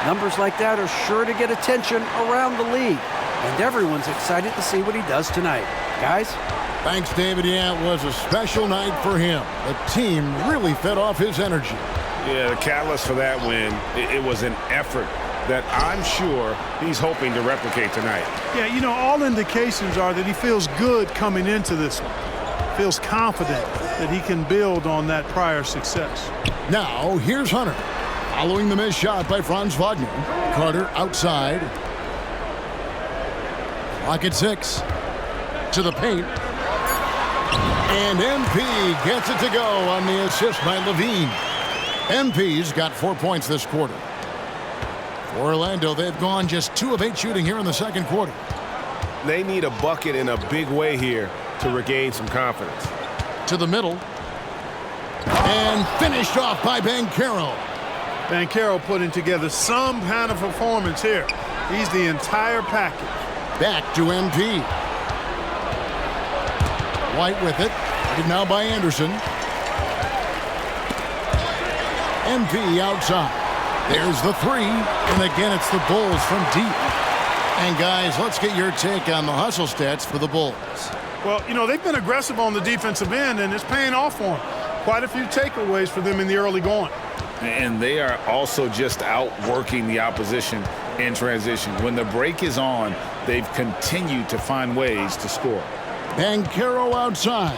Numbers like that are sure to get attention around the league, and everyone's excited to see what he does tonight. Guys? Thanks, David. Yeah, it was a special night for him. The team really fed off his energy. Yeah, the catalyst for that win, it was an effort that I'm sure he's hoping to replicate tonight. Yeah, you know, all indications are that he feels good coming into this one. Feels confident that he can build on that prior success. Now, here's Hunter. Following the missed shot by Franz Wagner. Carter outside. Clock at 6. To the paint. And MP gets it to go on the assist by Levine. MP's got 4 points this quarter. For Orlando, they've gone just 2 of 8 shooting here in the second quarter. They need a bucket in a big way here to regain some confidence. To the middle. And finished off by Banchero. Banchero putting together some kind of performance here. He's the entire package. Back to MP. White with it. Now by Anderson. MP outside. There's the 3. And again, it's the Bulls from deep. And guys, let's get your take on the hustle stats for the Bulls. Well, you know, they've been aggressive on the defensive end, and it's paying off for them. Quite a few takeaways for them in the early going. And they are also just outworking the opposition in transition. When the break is on, they've continued to find ways to score. Banchero outside.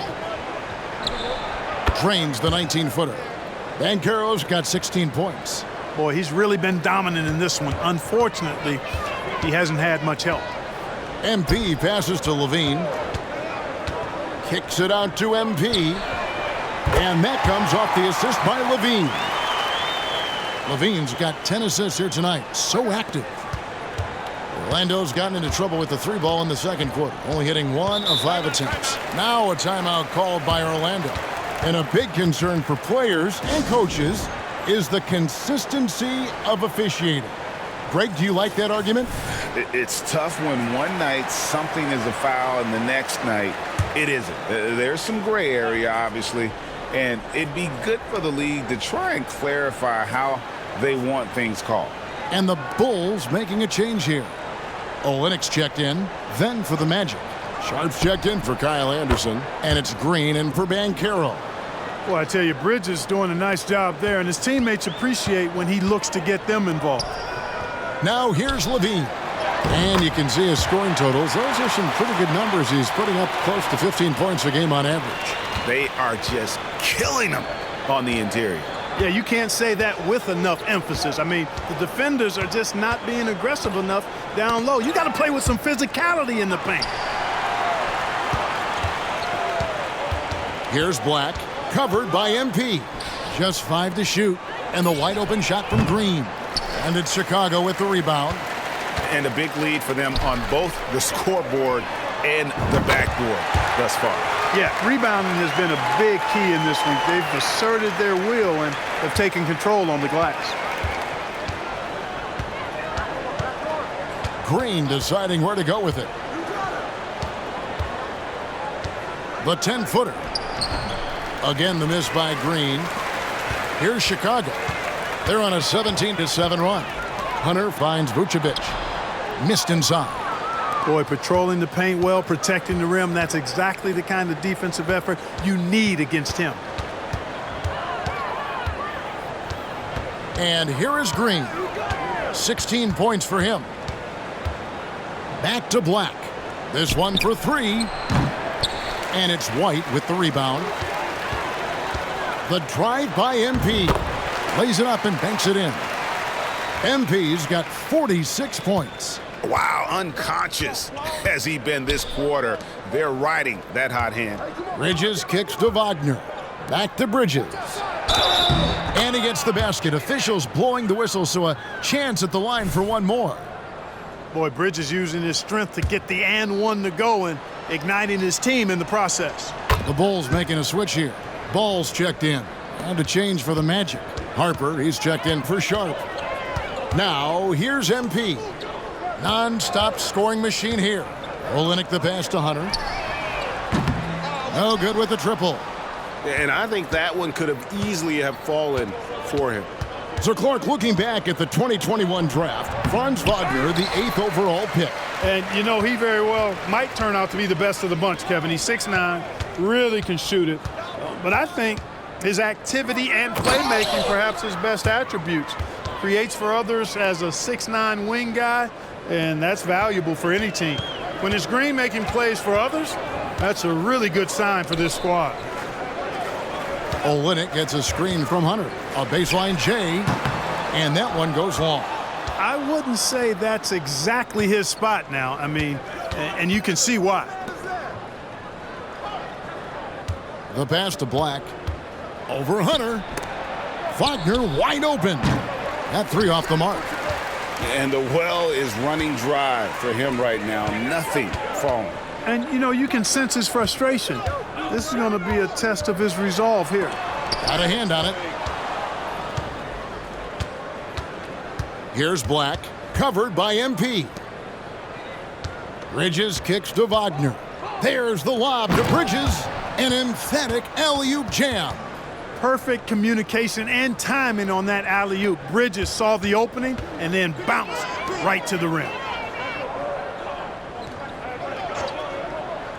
Drains the 19-footer. Banchero's got 16 points. Boy, he's really been dominant in this one. Unfortunately, he hasn't had much help. MP passes to Levine. Kicks it out to MP. And that comes off the assist by Levine. Levine's got 10 assists here tonight. So active. Orlando's gotten into trouble with the 3-ball in the second quarter, only hitting 1 of 5 attempts. Now a timeout called by Orlando. And a big concern for players and coaches is the consistency of officiating. Greg, do you like that argument? It's tough when one night something is a foul and the next night it isn't. There's some gray area, obviously, and it'd be good for the league to try and clarify how they want things called. And the Bulls making a change here. Olynyk's checked in, then for the Magic. Sharp's checked in for Kyle Anderson, and it's Green in for Banchero. Well, I tell you, Bridges doing a nice job there, and his teammates appreciate when he looks to get them involved. Now here's Levine. And you can see his scoring totals. Those are some pretty good numbers. He's putting up close to 15 points a game on average. They are just killing them on the interior. Yeah, you can't say that with enough emphasis. I mean, the defenders are just not being aggressive enough down low. You got to play with some physicality in the paint. Here's Black, covered by MP. Just 5 to shoot, and the wide open shot from Green. And it's Chicago with the rebound. And a big lead for them on both the scoreboard and the backboard thus far. Yeah, rebounding has been a big key in this week. They've asserted their will and have taken control on the glass. Green deciding where to go with it. The 10-footer. Again, the miss by Green. Here's Chicago. They're on a 17-7 run. Hunter finds Vucevic. Missed inside. Boy, patrolling the paint well, protecting the rim. That's exactly the kind of defensive effort you need against him. And here is Green. 16 points for him. Back to Black. This one for 3. And it's White with the rebound. The drive by MP. Lays it up and banks it in. MP's got 46 points. Wow, unconscious has he been this quarter. They're riding that hot hand. Bridges kicks to Wagner. Back to Bridges. And he gets the basket. Officials blowing the whistle, so a chance at the line for one more. Boy, Bridges using his strength to get the and one to go and igniting his team in the process. The Bulls making a switch here. Ball's checked in. And a change for the Magic. Harper, he's checked in for Sharp. Now, here's MP. Non-stop scoring machine here. Olynyk the pass to Hunter. No good with the triple. And I think that one could have easily have fallen for him. So Clark, looking back at the 2021 draft, Franz Wagner, the 8th overall pick. And, you know, he very well might turn out to be the best of the bunch, Kevin. He's 6'9", really can shoot it. But I think his activity and playmaking, perhaps his best attributes. Creates for others as a 6'9" wing guy, and that's valuable for any team. When it's Green making plays for others, that's a really good sign for this squad. Olynyk gets a screen from Hunter. A baseline J, and that one goes long. I wouldn't say that's exactly his spot now. I mean, and you can see why. The pass to Black. Over Hunter. Wagner wide open. That 3 off the mark. And the well is running dry for him right now. Nothing falling. And, you know, you can sense his frustration. This is going to be a test of his resolve here. Got a hand on it. Here's Black, covered by MP. Bridges kicks to Wagner. There's the lob to Bridges. An emphatic alley-oop jam. Perfect communication and timing on that alley-oop. Bridges saw the opening and then bounced right to the rim.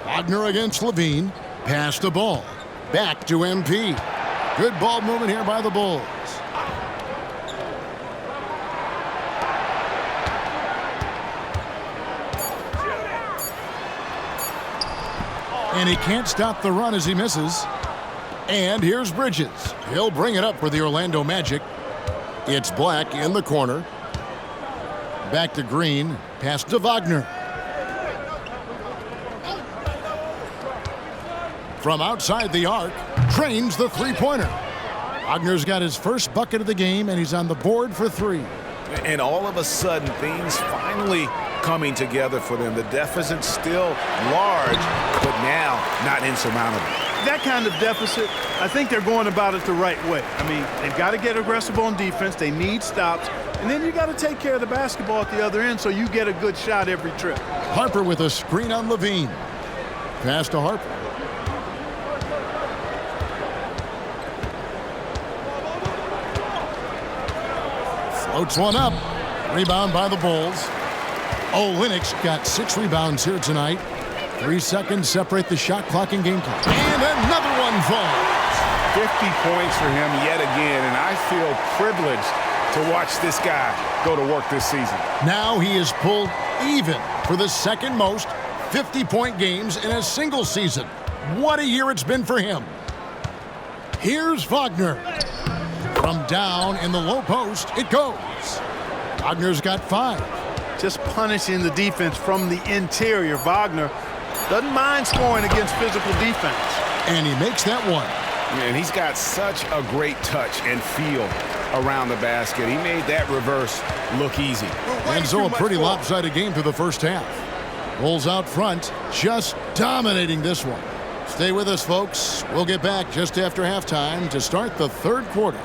Wagner against Levine. Pass the ball. Back to MP. Good ball movement here by the Bulls. And he can't stop the run as he misses. And here's Bridges. He'll bring it up for the Orlando Magic. It's Black in the corner. Back to Green. Pass to Wagner. From outside the arc, trains the three-pointer. Wagner's got his first bucket of the game, and he's on the board for 3. And all of a sudden, things finally coming together for them. The deficit's still large, but now not insurmountable. That kind of deficit, I think they're going about it the right way. I mean, they've got to get aggressive on defense. They need stops. And then you got to take care of the basketball at the other end so you get a good shot every trip. Harper with a screen on Levine. Pass to Harper. Floats one up. Rebound by the Bulls. Olynyk got 6 rebounds here tonight. 3 seconds separate the shot clock and game clock. And another one falls. 50 points for him yet again, and I feel privileged to watch this guy go to work this season. Now he is pulled even for the second most 50-point games in a single season. What a year it's been for him. Here's Wagner. From down in the low post, it goes. Wagner's got 5. Just punishing the defense from the interior. Wagner doesn't mind scoring against physical defense. And he makes that one. And he's got such a great touch and feel around the basket. He made that reverse look easy. And so a pretty lopsided game through the first half. Bulls out front, just dominating this one. Stay with us, folks. We'll get back just after halftime to start the third quarter.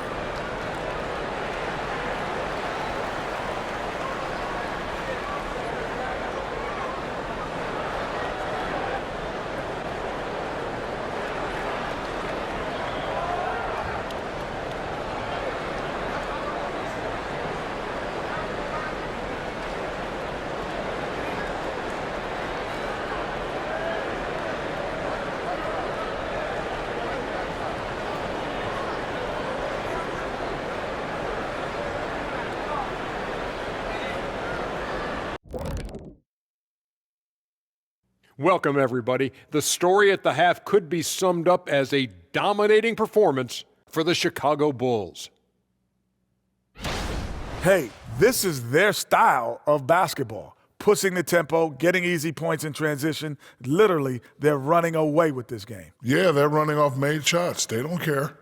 Welcome, everybody. The story at the half could be summed up as a dominating performance for the Chicago Bulls. Hey, this is their style of basketball. Pushing the tempo, getting easy points in transition. Literally, they're running away with this game. Yeah, they're running off made shots. They don't care.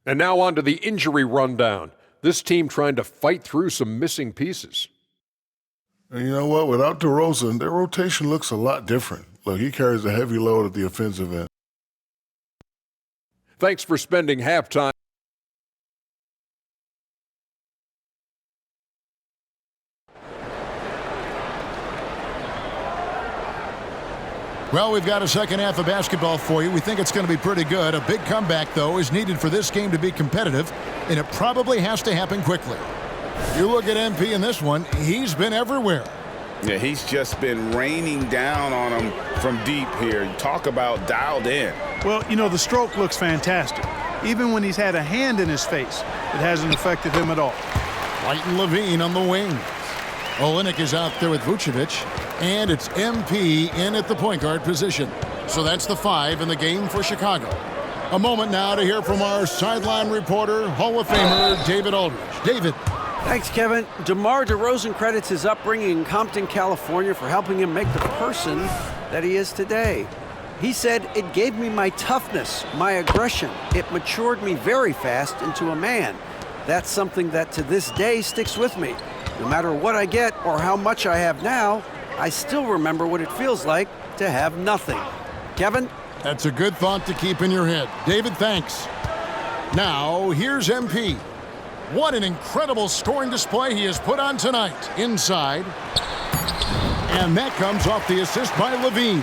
And now on to the injury rundown. This team trying to fight through some missing pieces. And you know what? Without DeRozan, their rotation looks a lot different. Look, he carries a heavy load at the offensive end. Thanks for spending halftime. Well, we've got a second half of basketball for you. We think it's going to be pretty good. A big comeback, though, is needed for this game to be competitive, and it probably has to happen quickly. You look at MP in this one, he's been everywhere. Yeah, he's just been raining down on him from deep here. You talk about dialed in. Well, you know, the stroke looks fantastic. Even when he's had a hand in his face, it hasn't affected him at all. White and Levine on the wing. Olynyk is out there with Vucevic, and it's MP in at the point guard position. So that's the 5 in the game for Chicago. A moment now to hear from our sideline reporter, Hall of Famer David Aldridge. David. Thanks, Kevin. DeMar DeRozan credits his upbringing in Compton, California for helping him make the person that he is today. He said, "It gave me my toughness, my aggression. It matured me very fast into a man. That's something that to this day sticks with me. No matter what I get or how much I have now, I still remember what it feels like to have nothing." Kevin? That's a good thought to keep in your head. David, thanks. Now, here's MP. What an incredible scoring display he has put on tonight. Inside. And that comes off the assist by Levine.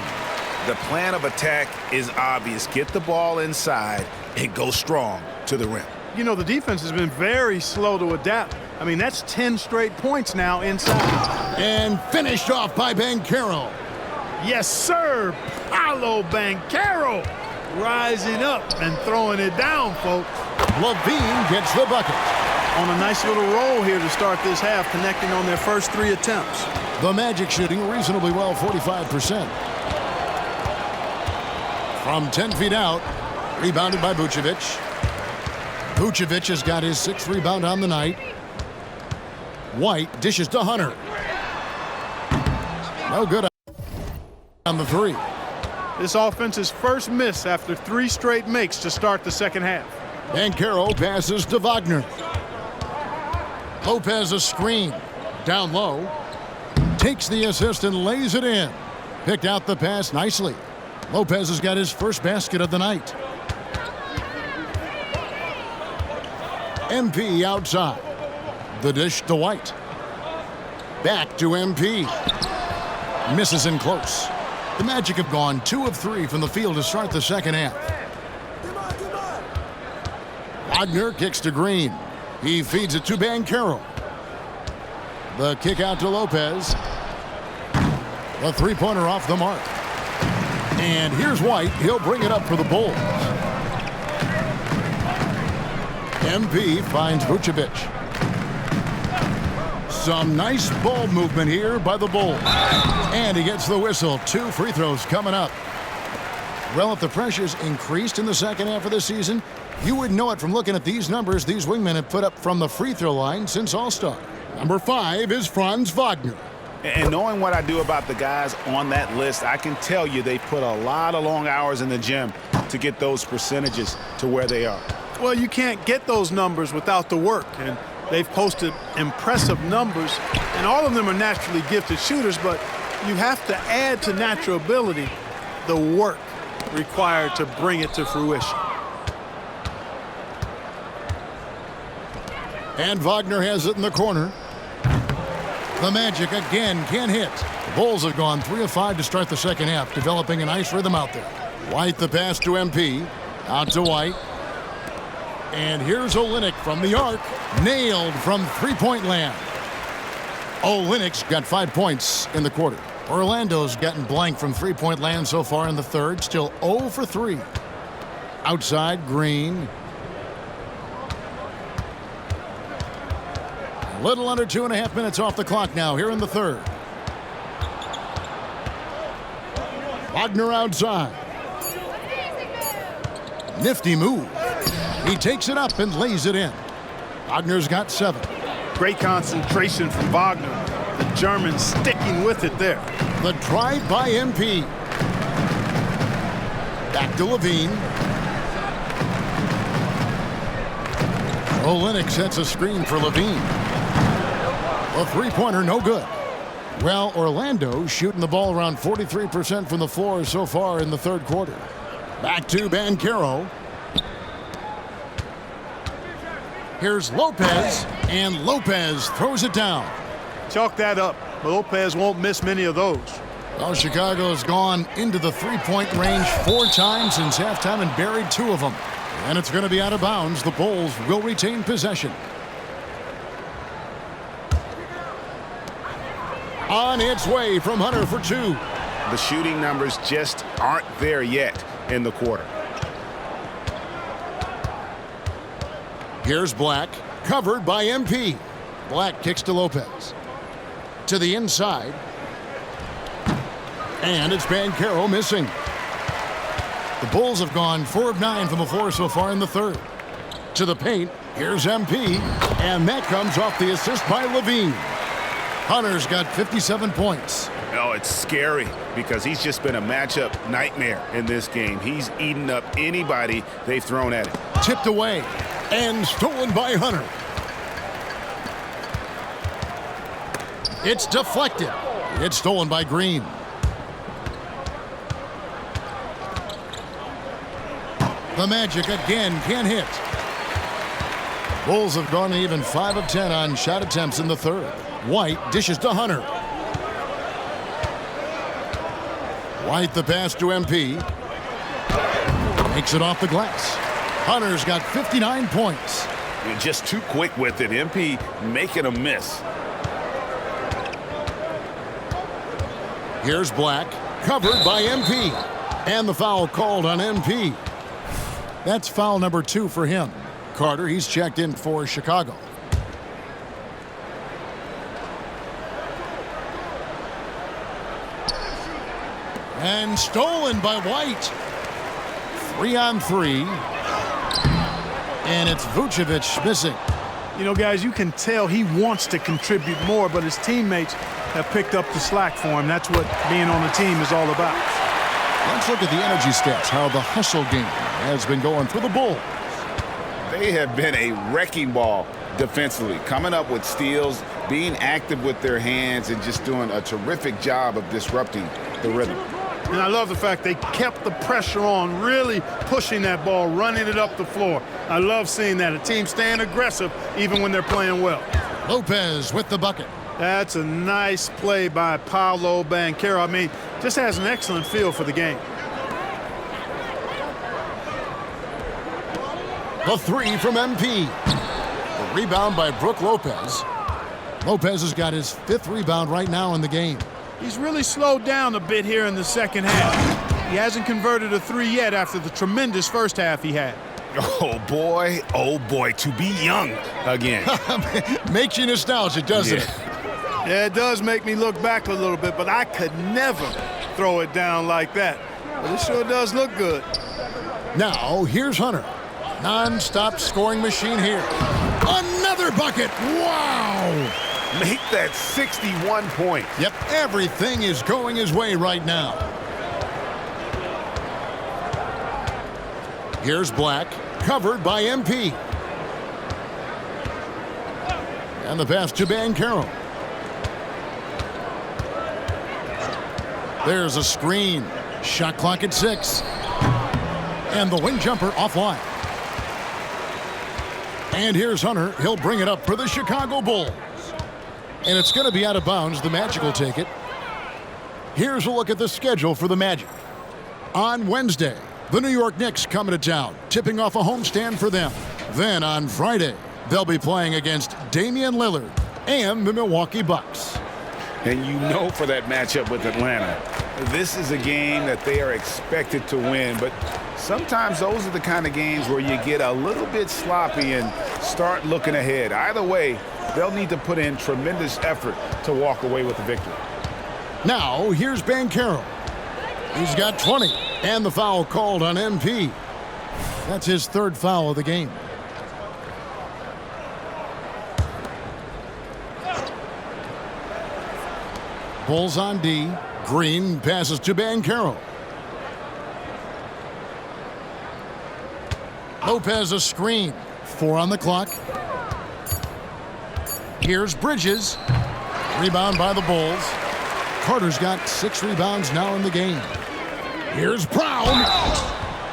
The plan of attack is obvious. Get the ball inside and go strong to the rim. You know, the defense has been very slow to adapt. I mean, that's 10 straight points now inside. And finished off by Banchero. Yes, sir. Paolo Banchero rising up and throwing it down, folks. Levine gets the bucket. on a nice little roll here to start this half, connecting on their first 3 attempts. The Magic shooting reasonably well, 45%. From 10 feet out, rebounded by Vucevic. Vucevic has got his 6th rebound on the night. White dishes to Hunter. No good on the 3. This offense's first miss after 3 straight makes to start the second half. Banchero passes to Wagner. Lopez a screen. Down low. Takes the assist and lays it in. Picked out the pass nicely. Lopez has got his first basket of the night. MP outside. The dish to White. Back to MP. Misses in close. The Magic have gone 2 of 3 from the field to start the second half. Wagner kicks to Green. He feeds it to Banchero. The kick out to Lopez. The 3-pointer off the mark. And here's White. He'll bring it up for the Bulls. MP finds Vucevic. Some nice ball movement here by the Bulls. And he gets the whistle. 2 free throws coming up. Well, if the pressure's increased in the second half of the season, you would know it from looking at these numbers these wingmen have put up from the free throw line since All-Star. Number 5 is Franz Wagner. And knowing what I do about the guys on that list, I can tell you they put a lot of long hours in the gym to get those percentages to where they are. Well, you can't get those numbers without the work, and they've posted impressive numbers, and all of them are naturally gifted shooters, but you have to add to natural ability the work required to bring it to fruition. And Wagner has it in the corner. The Magic again can't hit. The Bulls have gone 3 of 5 to start the second half, developing a nice rhythm out there. White the pass to MP. Out to White. And here's Olynyk from the arc. Nailed from three-point land. Olynyk's got 5 points in the quarter. Orlando's gotten blank from three-point land so far in the third. Still 0 for 3. Outside, Green. A little under 2.5 minutes off the clock now here in the third. Wagner outside. Nifty move. He takes it up and lays it in. Wagner's got 7. Great concentration from Wagner. The German sticking with it there. The drive by MP. Back to Levine. Olynyk sets a screen for Levine. A three-pointer, no good. Well, Orlando shooting the ball around 43% from the floor so far in the third quarter. Back to Banchero. Here's Lopez, and Lopez throws it down. Chalk that up. Lopez won't miss many of those. Well, Chicago's gone into the three-point range 4 times since halftime and buried 2 of them. And it's going to be out of bounds. The Bulls will retain possession. On its way from Hunter for 2. The shooting numbers just aren't there yet in the quarter. Here's Black, covered by MP. Black kicks to Lopez. To the inside. And it's Banchero missing. The Bulls have gone 4 of 9 from the floor so far in the third. To the paint, here's MP. And that comes off the assist by Levine. Hunter's got 57 points. Oh, it's scary because he's just been a matchup nightmare in this game. He's eaten up anybody they've thrown at him. Tipped away and stolen by Hunter. It's deflected. It's stolen by Green. The Magic again can't hit. Bulls have gone even 5 of 10 on shot attempts in the third. White dishes to Hunter. White the pass to MP. Makes it off the glass. Hunter's got 59 points. You're just too quick with it. MP making a miss. Here's Black, covered by MP. And the foul called on MP. That's foul number 2 for him. Carter, he's checked in for Chicago. And stolen by White. 3-on-3. And it's Vucevic missing. You know, guys, you can tell he wants to contribute more, but his teammates have picked up the slack for him. That's what being on the team is all about. Let's look at the energy stats, how the hustle game has been going for the Bulls. They have been a wrecking ball defensively, coming up with steals, being active with their hands, and just doing a terrific job of disrupting the rhythm. And I love the fact they kept the pressure on, really pushing that ball, running it up the floor. I love seeing that. A team staying aggressive even when they're playing well. Lopez with the bucket. That's a nice play by Paolo Banchero. I mean, just has an excellent feel for the game. The three from MP. The rebound by Brook Lopez. Lopez has got his 5th rebound right now in the game. He's really slowed down a bit here in the second half. He hasn't converted a 3 yet after the tremendous first half he had. Oh boy, to be young again. Makes you nostalgic, doesn't it? Yeah, it does make me look back a little bit, but I could never throw it down like that. But it sure does look good. Now, here's Hunter. Non-stop scoring machine here. Another bucket. Wow. Make that 61 points. Yep, everything is going his way right now. Here's Black, covered by MP. And the pass to Banchero. There's a screen. Shot clock at 6. And the wing jumper offline. And here's Hunter. He'll bring it up for the Chicago Bulls. And it's going to be out of bounds. The Magic will take it. Here's a look at the schedule for the Magic. On Wednesday, the New York Knicks coming to town, tipping off a homestand for them. Then on Friday, they'll be playing against Damian Lillard and the Milwaukee Bucks. And you know, for that matchup with Atlanta, this is a game that they are expected to win, but sometimes those are the kind of games where you get a little bit sloppy and start looking ahead. Either way, they'll need to put in tremendous effort to walk away with the victory. Now, here's Banchero. He's got 20, and the foul called on MP. That's his 3rd foul of the game. Bulls on D. Green passes to Banchero. Lopez a screen. 4 on the clock. Here's Bridges. Rebound by the Bulls. Carter's got 6 rebounds now in the game. Here's Brown.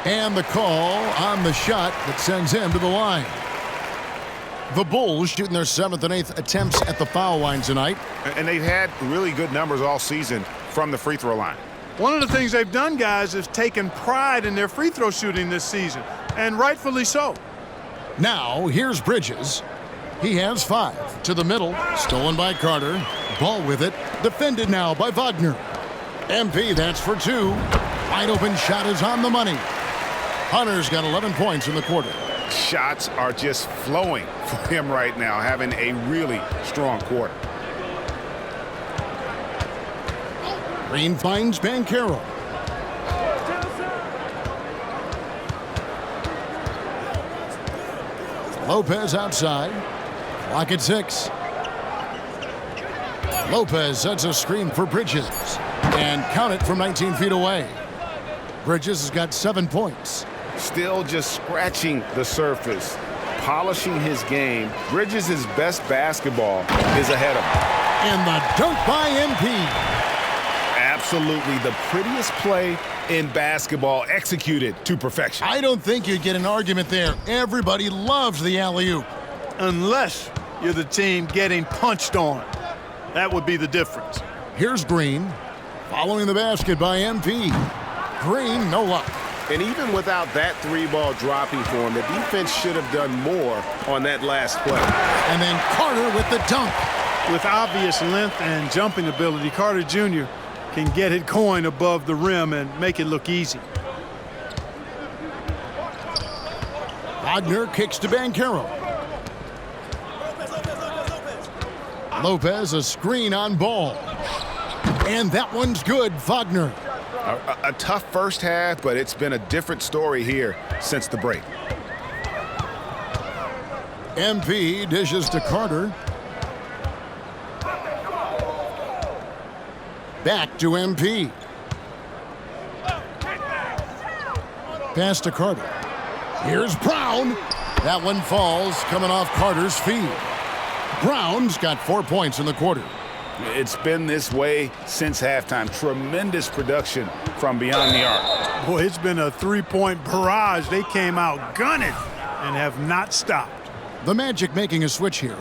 And the call on the shot that sends him to the line. The Bulls shooting their 7th and 8th attempts at the foul line tonight. And they've had really good numbers all season from the free throw line. One of the things they've done, guys, is taken pride in their free throw shooting this season, and rightfully so. Now, here's Bridges. He has 5 to the middle. Stolen by Carter. Ball with it. Defended now by Wagner. MP, that's for 2. Wide open shot is on the money. Hunter's got 11 points in the quarter. Shots are just flowing for him right now, having a really strong quarter. Green finds Banchero. Lopez outside. Clock at 6. Lopez sets a screen for Bridges. And count it from 19 feet away. Bridges has got 7 points. Still just scratching the surface, polishing his game. Bridges' best basketball is ahead of him. And the dunk by MP. Absolutely the prettiest play in basketball, executed to perfection. I don't think you'd get an argument there. Everybody loves the alley-oop. Unless you're the team getting punched on. That would be the difference. Here's Green. Following the basket by MP. Green, no luck. And even without that 3-ball dropping for him, the defense should have done more on that last play. And then Carter with the dunk. With obvious length and jumping ability, Carter Jr. can get it going above the rim and make it look easy. Wagner kicks to Banchero. Lopez a screen on ball. And that one's good, Wagner. A tough first half, but it's been a different story here since the break. MP dishes to Carter. Back to MP. Pass to Carter. Here's Brown. That one falls, coming off Carter's feet. Brown's got 4 points in the quarter. It's been this way since halftime. Tremendous production from beyond the arc. Boy, it's been a three-point barrage. They came out gunning and have not stopped. The Magic making a switch here.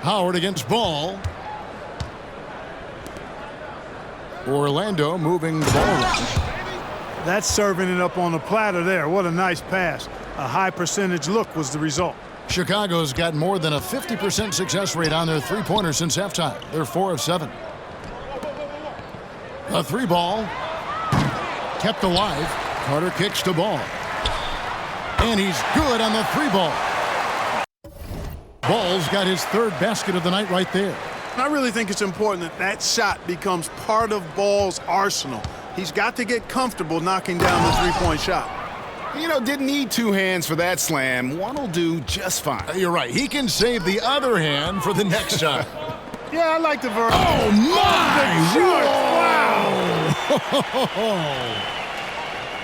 Howard against Ball. Orlando moving the ball around. That's serving it up on the platter there. What a nice pass. A high percentage look was the result. Chicago's got more than a 50% success rate on their three-pointers since halftime. They're 4 of 7. A three ball. Kept alive. Carter kicks to Ball. And he's good on the three ball. Ball's got his third basket of the night right there. I really think it's important that that shot becomes part of Ball's arsenal. He's got to get comfortable knocking down the three-point shot. You know, didn't need two hands for that slam. One will do just fine. You're right. He can save the other hand for the next shot. Yeah, I like the verb. Oh, my! Wow!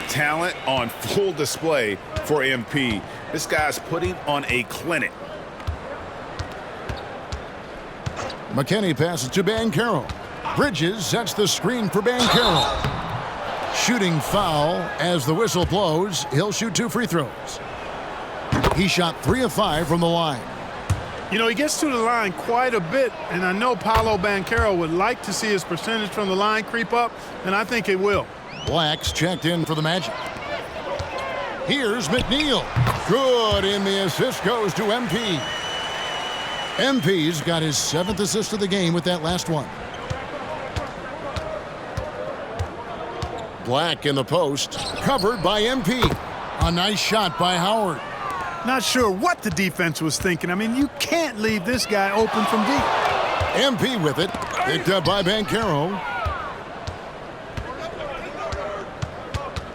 Talent on full display for MP. This guy's putting on a clinic. McKinney passes to Banchero. Bridges sets the screen for Banchero. Shooting foul as the whistle blows. He'll shoot 2 free throws. He shot 3 of 5 from the line. You know, he gets to the line quite a bit, and I know Paolo Banchero would like to see his percentage from the line creep up, and I think it will. Black's checked in for the Magic. Here's McNeil. Good, and the assist goes to MP. MP's got his 7th assist of the game with that last one. Black in the post, covered by MP. A nice shot by Howard. Not sure what the defense was thinking. I mean, you can't leave this guy open from deep. MP with it. Picked up by Banchero.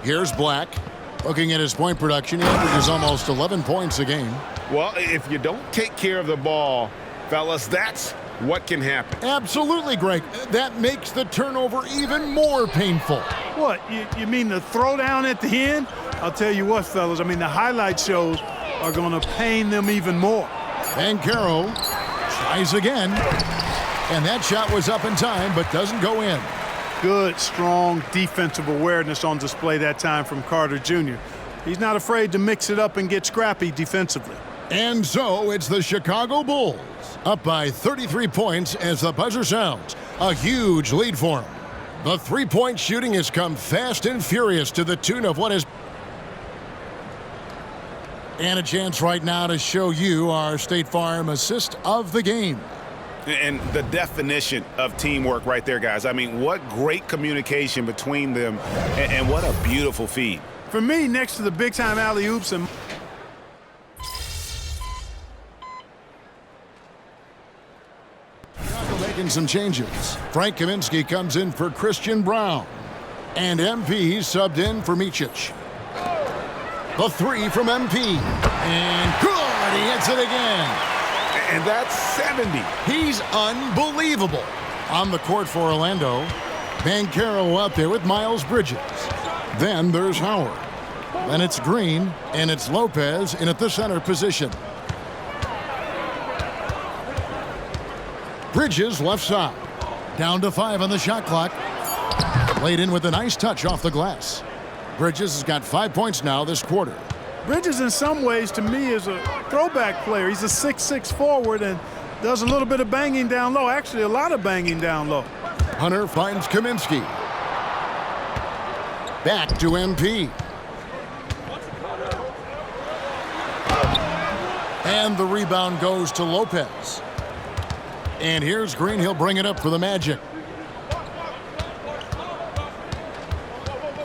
Here's Black. Looking at his point production, he averages almost 11 points a game. Well, if you don't take care of the ball, fellas, that's what can happen. Absolutely, Greg. That makes the turnover even more painful. What, you mean the throwdown at the end? I'll tell you what, fellas, I mean, the highlight shows are going to pain them even more. Banchero tries again. And that shot was up in time, but doesn't go in. Good, strong defensive awareness on display that time from Carter Jr. He's not afraid to mix it up and get scrappy defensively. And so it's the Chicago Bulls up by 33 points as the buzzer sounds. A huge lead for them. The three-point shooting has come fast and furious to the tune of what is... And a chance right now to show you our State Farm assist of the game. And the definition of teamwork right there, guys. I mean, what great communication between them, and what a beautiful feed. For me, next to the big-time alley-oops and... Making some changes. Frank Kaminsky comes in for Christian Brown. And MP subbed in for Micic. The three from MP. And good! He hits it again. And that's 70. He's unbelievable. On the court for Orlando. Banchero out there with Miles Bridges. Then there's Howard. Then it's Green. And it's Lopez in at the center position. Bridges left side. Down to 5 on the shot clock. Laid in with a nice touch off the glass. Bridges has got 5 points now this quarter. Bridges, in some ways, to me, is a throwback player. He's a 6'6" forward and does a little bit of banging down low. Actually, a lot of banging down low. Hunter finds Kaminsky. Back to MP. And the rebound goes to Lopez. And here's Green. He'll bring it up for the Magic.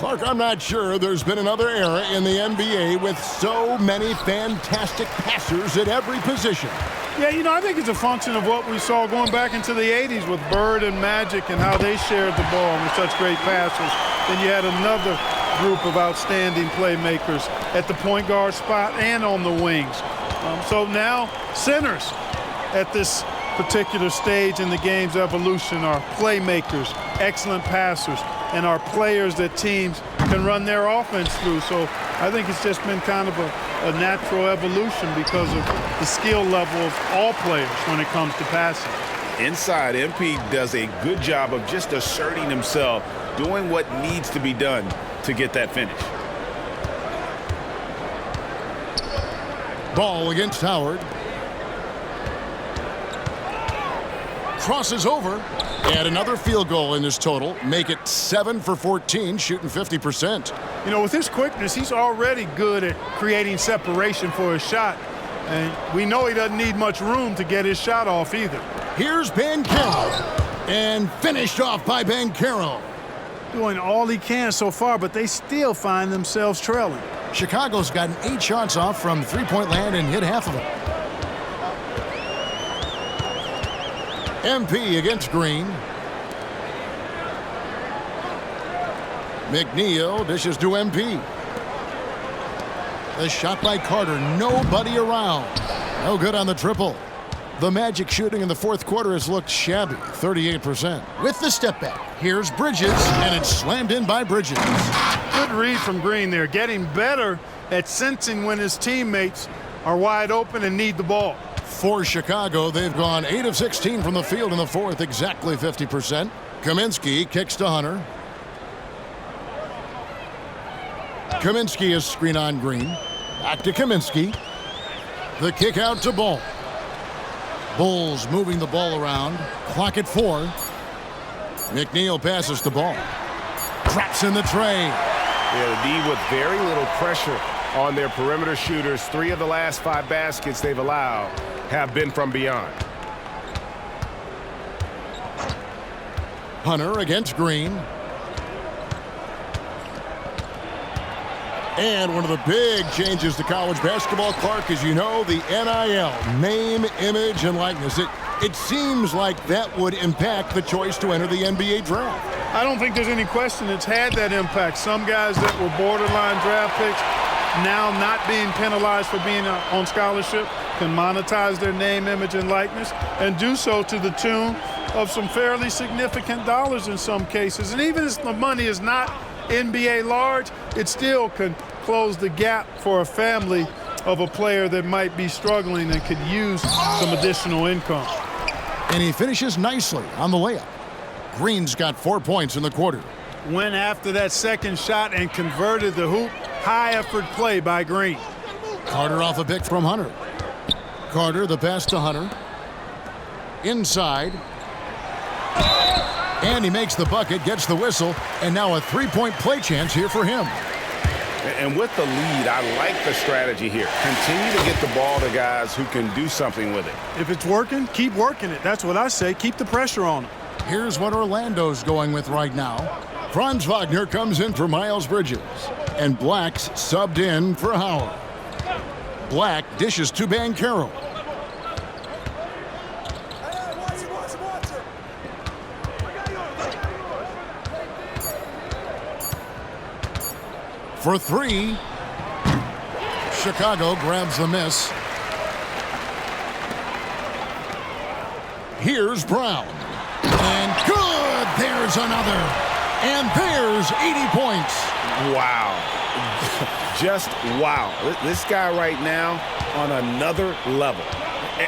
Clark, I'm not sure there's been another era in the NBA with so many fantastic passers at every position. Yeah, you know, I think it's a function of what we saw going back into the 80s with Bird and Magic and how they shared the ball and were such great passers. Then you had another group of outstanding playmakers at the point guard spot and on the wings. So now centers at this particular stage in the game's evolution are playmakers, excellent passers, and are players that teams can run their offense through. So I think it's just been kind of a natural evolution because of the skill level of all players when it comes to passing. Inside, MP does a good job of just asserting himself, doing what needs to be done to get that finish. Ball against Howard. Crosses over. And another field goal in this total. Make it 7 for 14, shooting 50%. You know, with his quickness, he's already good at creating separation for his shot. And we know he doesn't need much room to get his shot off either. Here's Banchero. And finished off by Banchero. Doing all he can so far, but they still find themselves trailing. Chicago's gotten 8 shots off from three-point land and hit half of them. MP against Green. McNeil dishes to MP. The shot by Carter, nobody around. No good on the triple. The Magic shooting in the fourth quarter has looked shabby, 38%. With the step back, here's Bridges, and it's slammed in by Bridges. Good read from Green there, getting better at sensing when his teammates are wide open and need the ball. For Chicago, they've gone 8 of 16 from the field in the fourth, exactly 50%. Kaminsky kicks to Hunter. Kaminsky is screen on Green. Back to Kaminsky. The kick out to Ball. Bulls moving the ball around. Clock at 4. McNeil passes the ball. Traps in the tray. Yeah, the D with very little pressure on their perimeter shooters. 3 of the last 5 baskets they've allowed have been from beyond. Hunter against Green. And one of the big changes to college basketball, Clark, as you know, the NIL, name, image, and likeness. It seems like that would impact the choice to enter the NBA draft. I don't think there's any question it's had that impact. Some guys that were borderline draft picks now not being penalized for being on scholarship can monetize their name, image, and likeness and do so to the tune of some fairly significant dollars in some cases. And even if the money is not NBA large, it still can close the gap for a family of a player that might be struggling and could use some additional income. And he finishes nicely on the layup. Green's got 4 points in the quarter. Went after that second shot and converted the hoop. High effort play by Green. Carter off a pick from Hunter. Carter, the pass to Hunter. Inside. And he makes the bucket, gets the whistle, and now a three-point play chance here for him. And with the lead, I like the strategy here. Continue to get the ball to guys who can do something with it. If it's working, keep working it. That's what I say. Keep the pressure on them. Here's what Orlando's going with right now. Franz Wagner comes in for Miles Bridges, and Black's subbed in for Howard. Black dishes to Banchero. For 3. Chicago grabs the miss. Here's Brown. And good! There's another. And there's 80 points. Wow. Just wow. This guy right now on another level.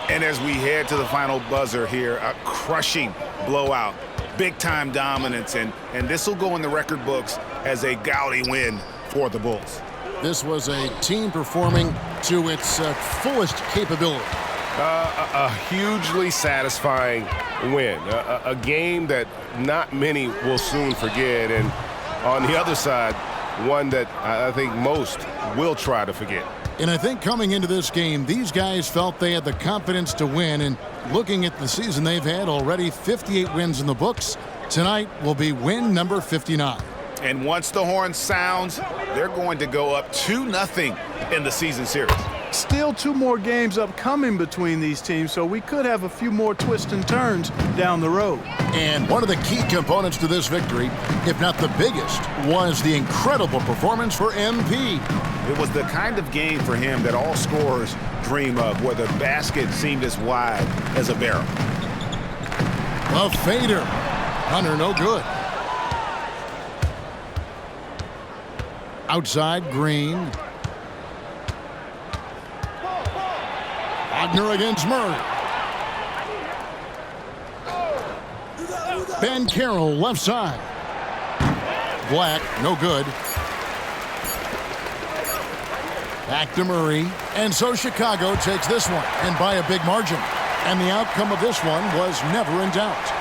And as we head to the final buzzer here, a crushing blowout. Big-time dominance. And this will go in the record books as a gaudy win for the Bulls. This was a team performing to its fullest capability. A hugely satisfying win. A game that not many will soon forget. And on the other side, one that I think most will try to forget. And I think coming into this game, these guys felt they had the confidence to win. And looking at the season they've had already, 58 wins in the books. Tonight will be win number 59. And once the horn sounds, they're going to go up 2-0 in the season series. Still 2 more games upcoming between these teams, so we could have a few more twists and turns down the road. And one of the key components to this victory, if not the biggest, was the incredible performance for MP. It was the kind of game for him that all scorers dream of, where the basket seemed as wide as a barrel. A fader. Hunter, no good. Outside, Green. Wagner against Murray. Ben Carroll, left side. Black, no good. Back to Murray. And so Chicago takes this one, and by a big margin. And the outcome of this one was never in doubt.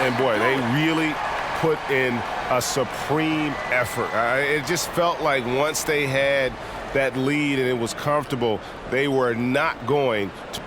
And boy, they really put in a supreme effort. It just felt like once they had that lead and it was comfortable, they were not going to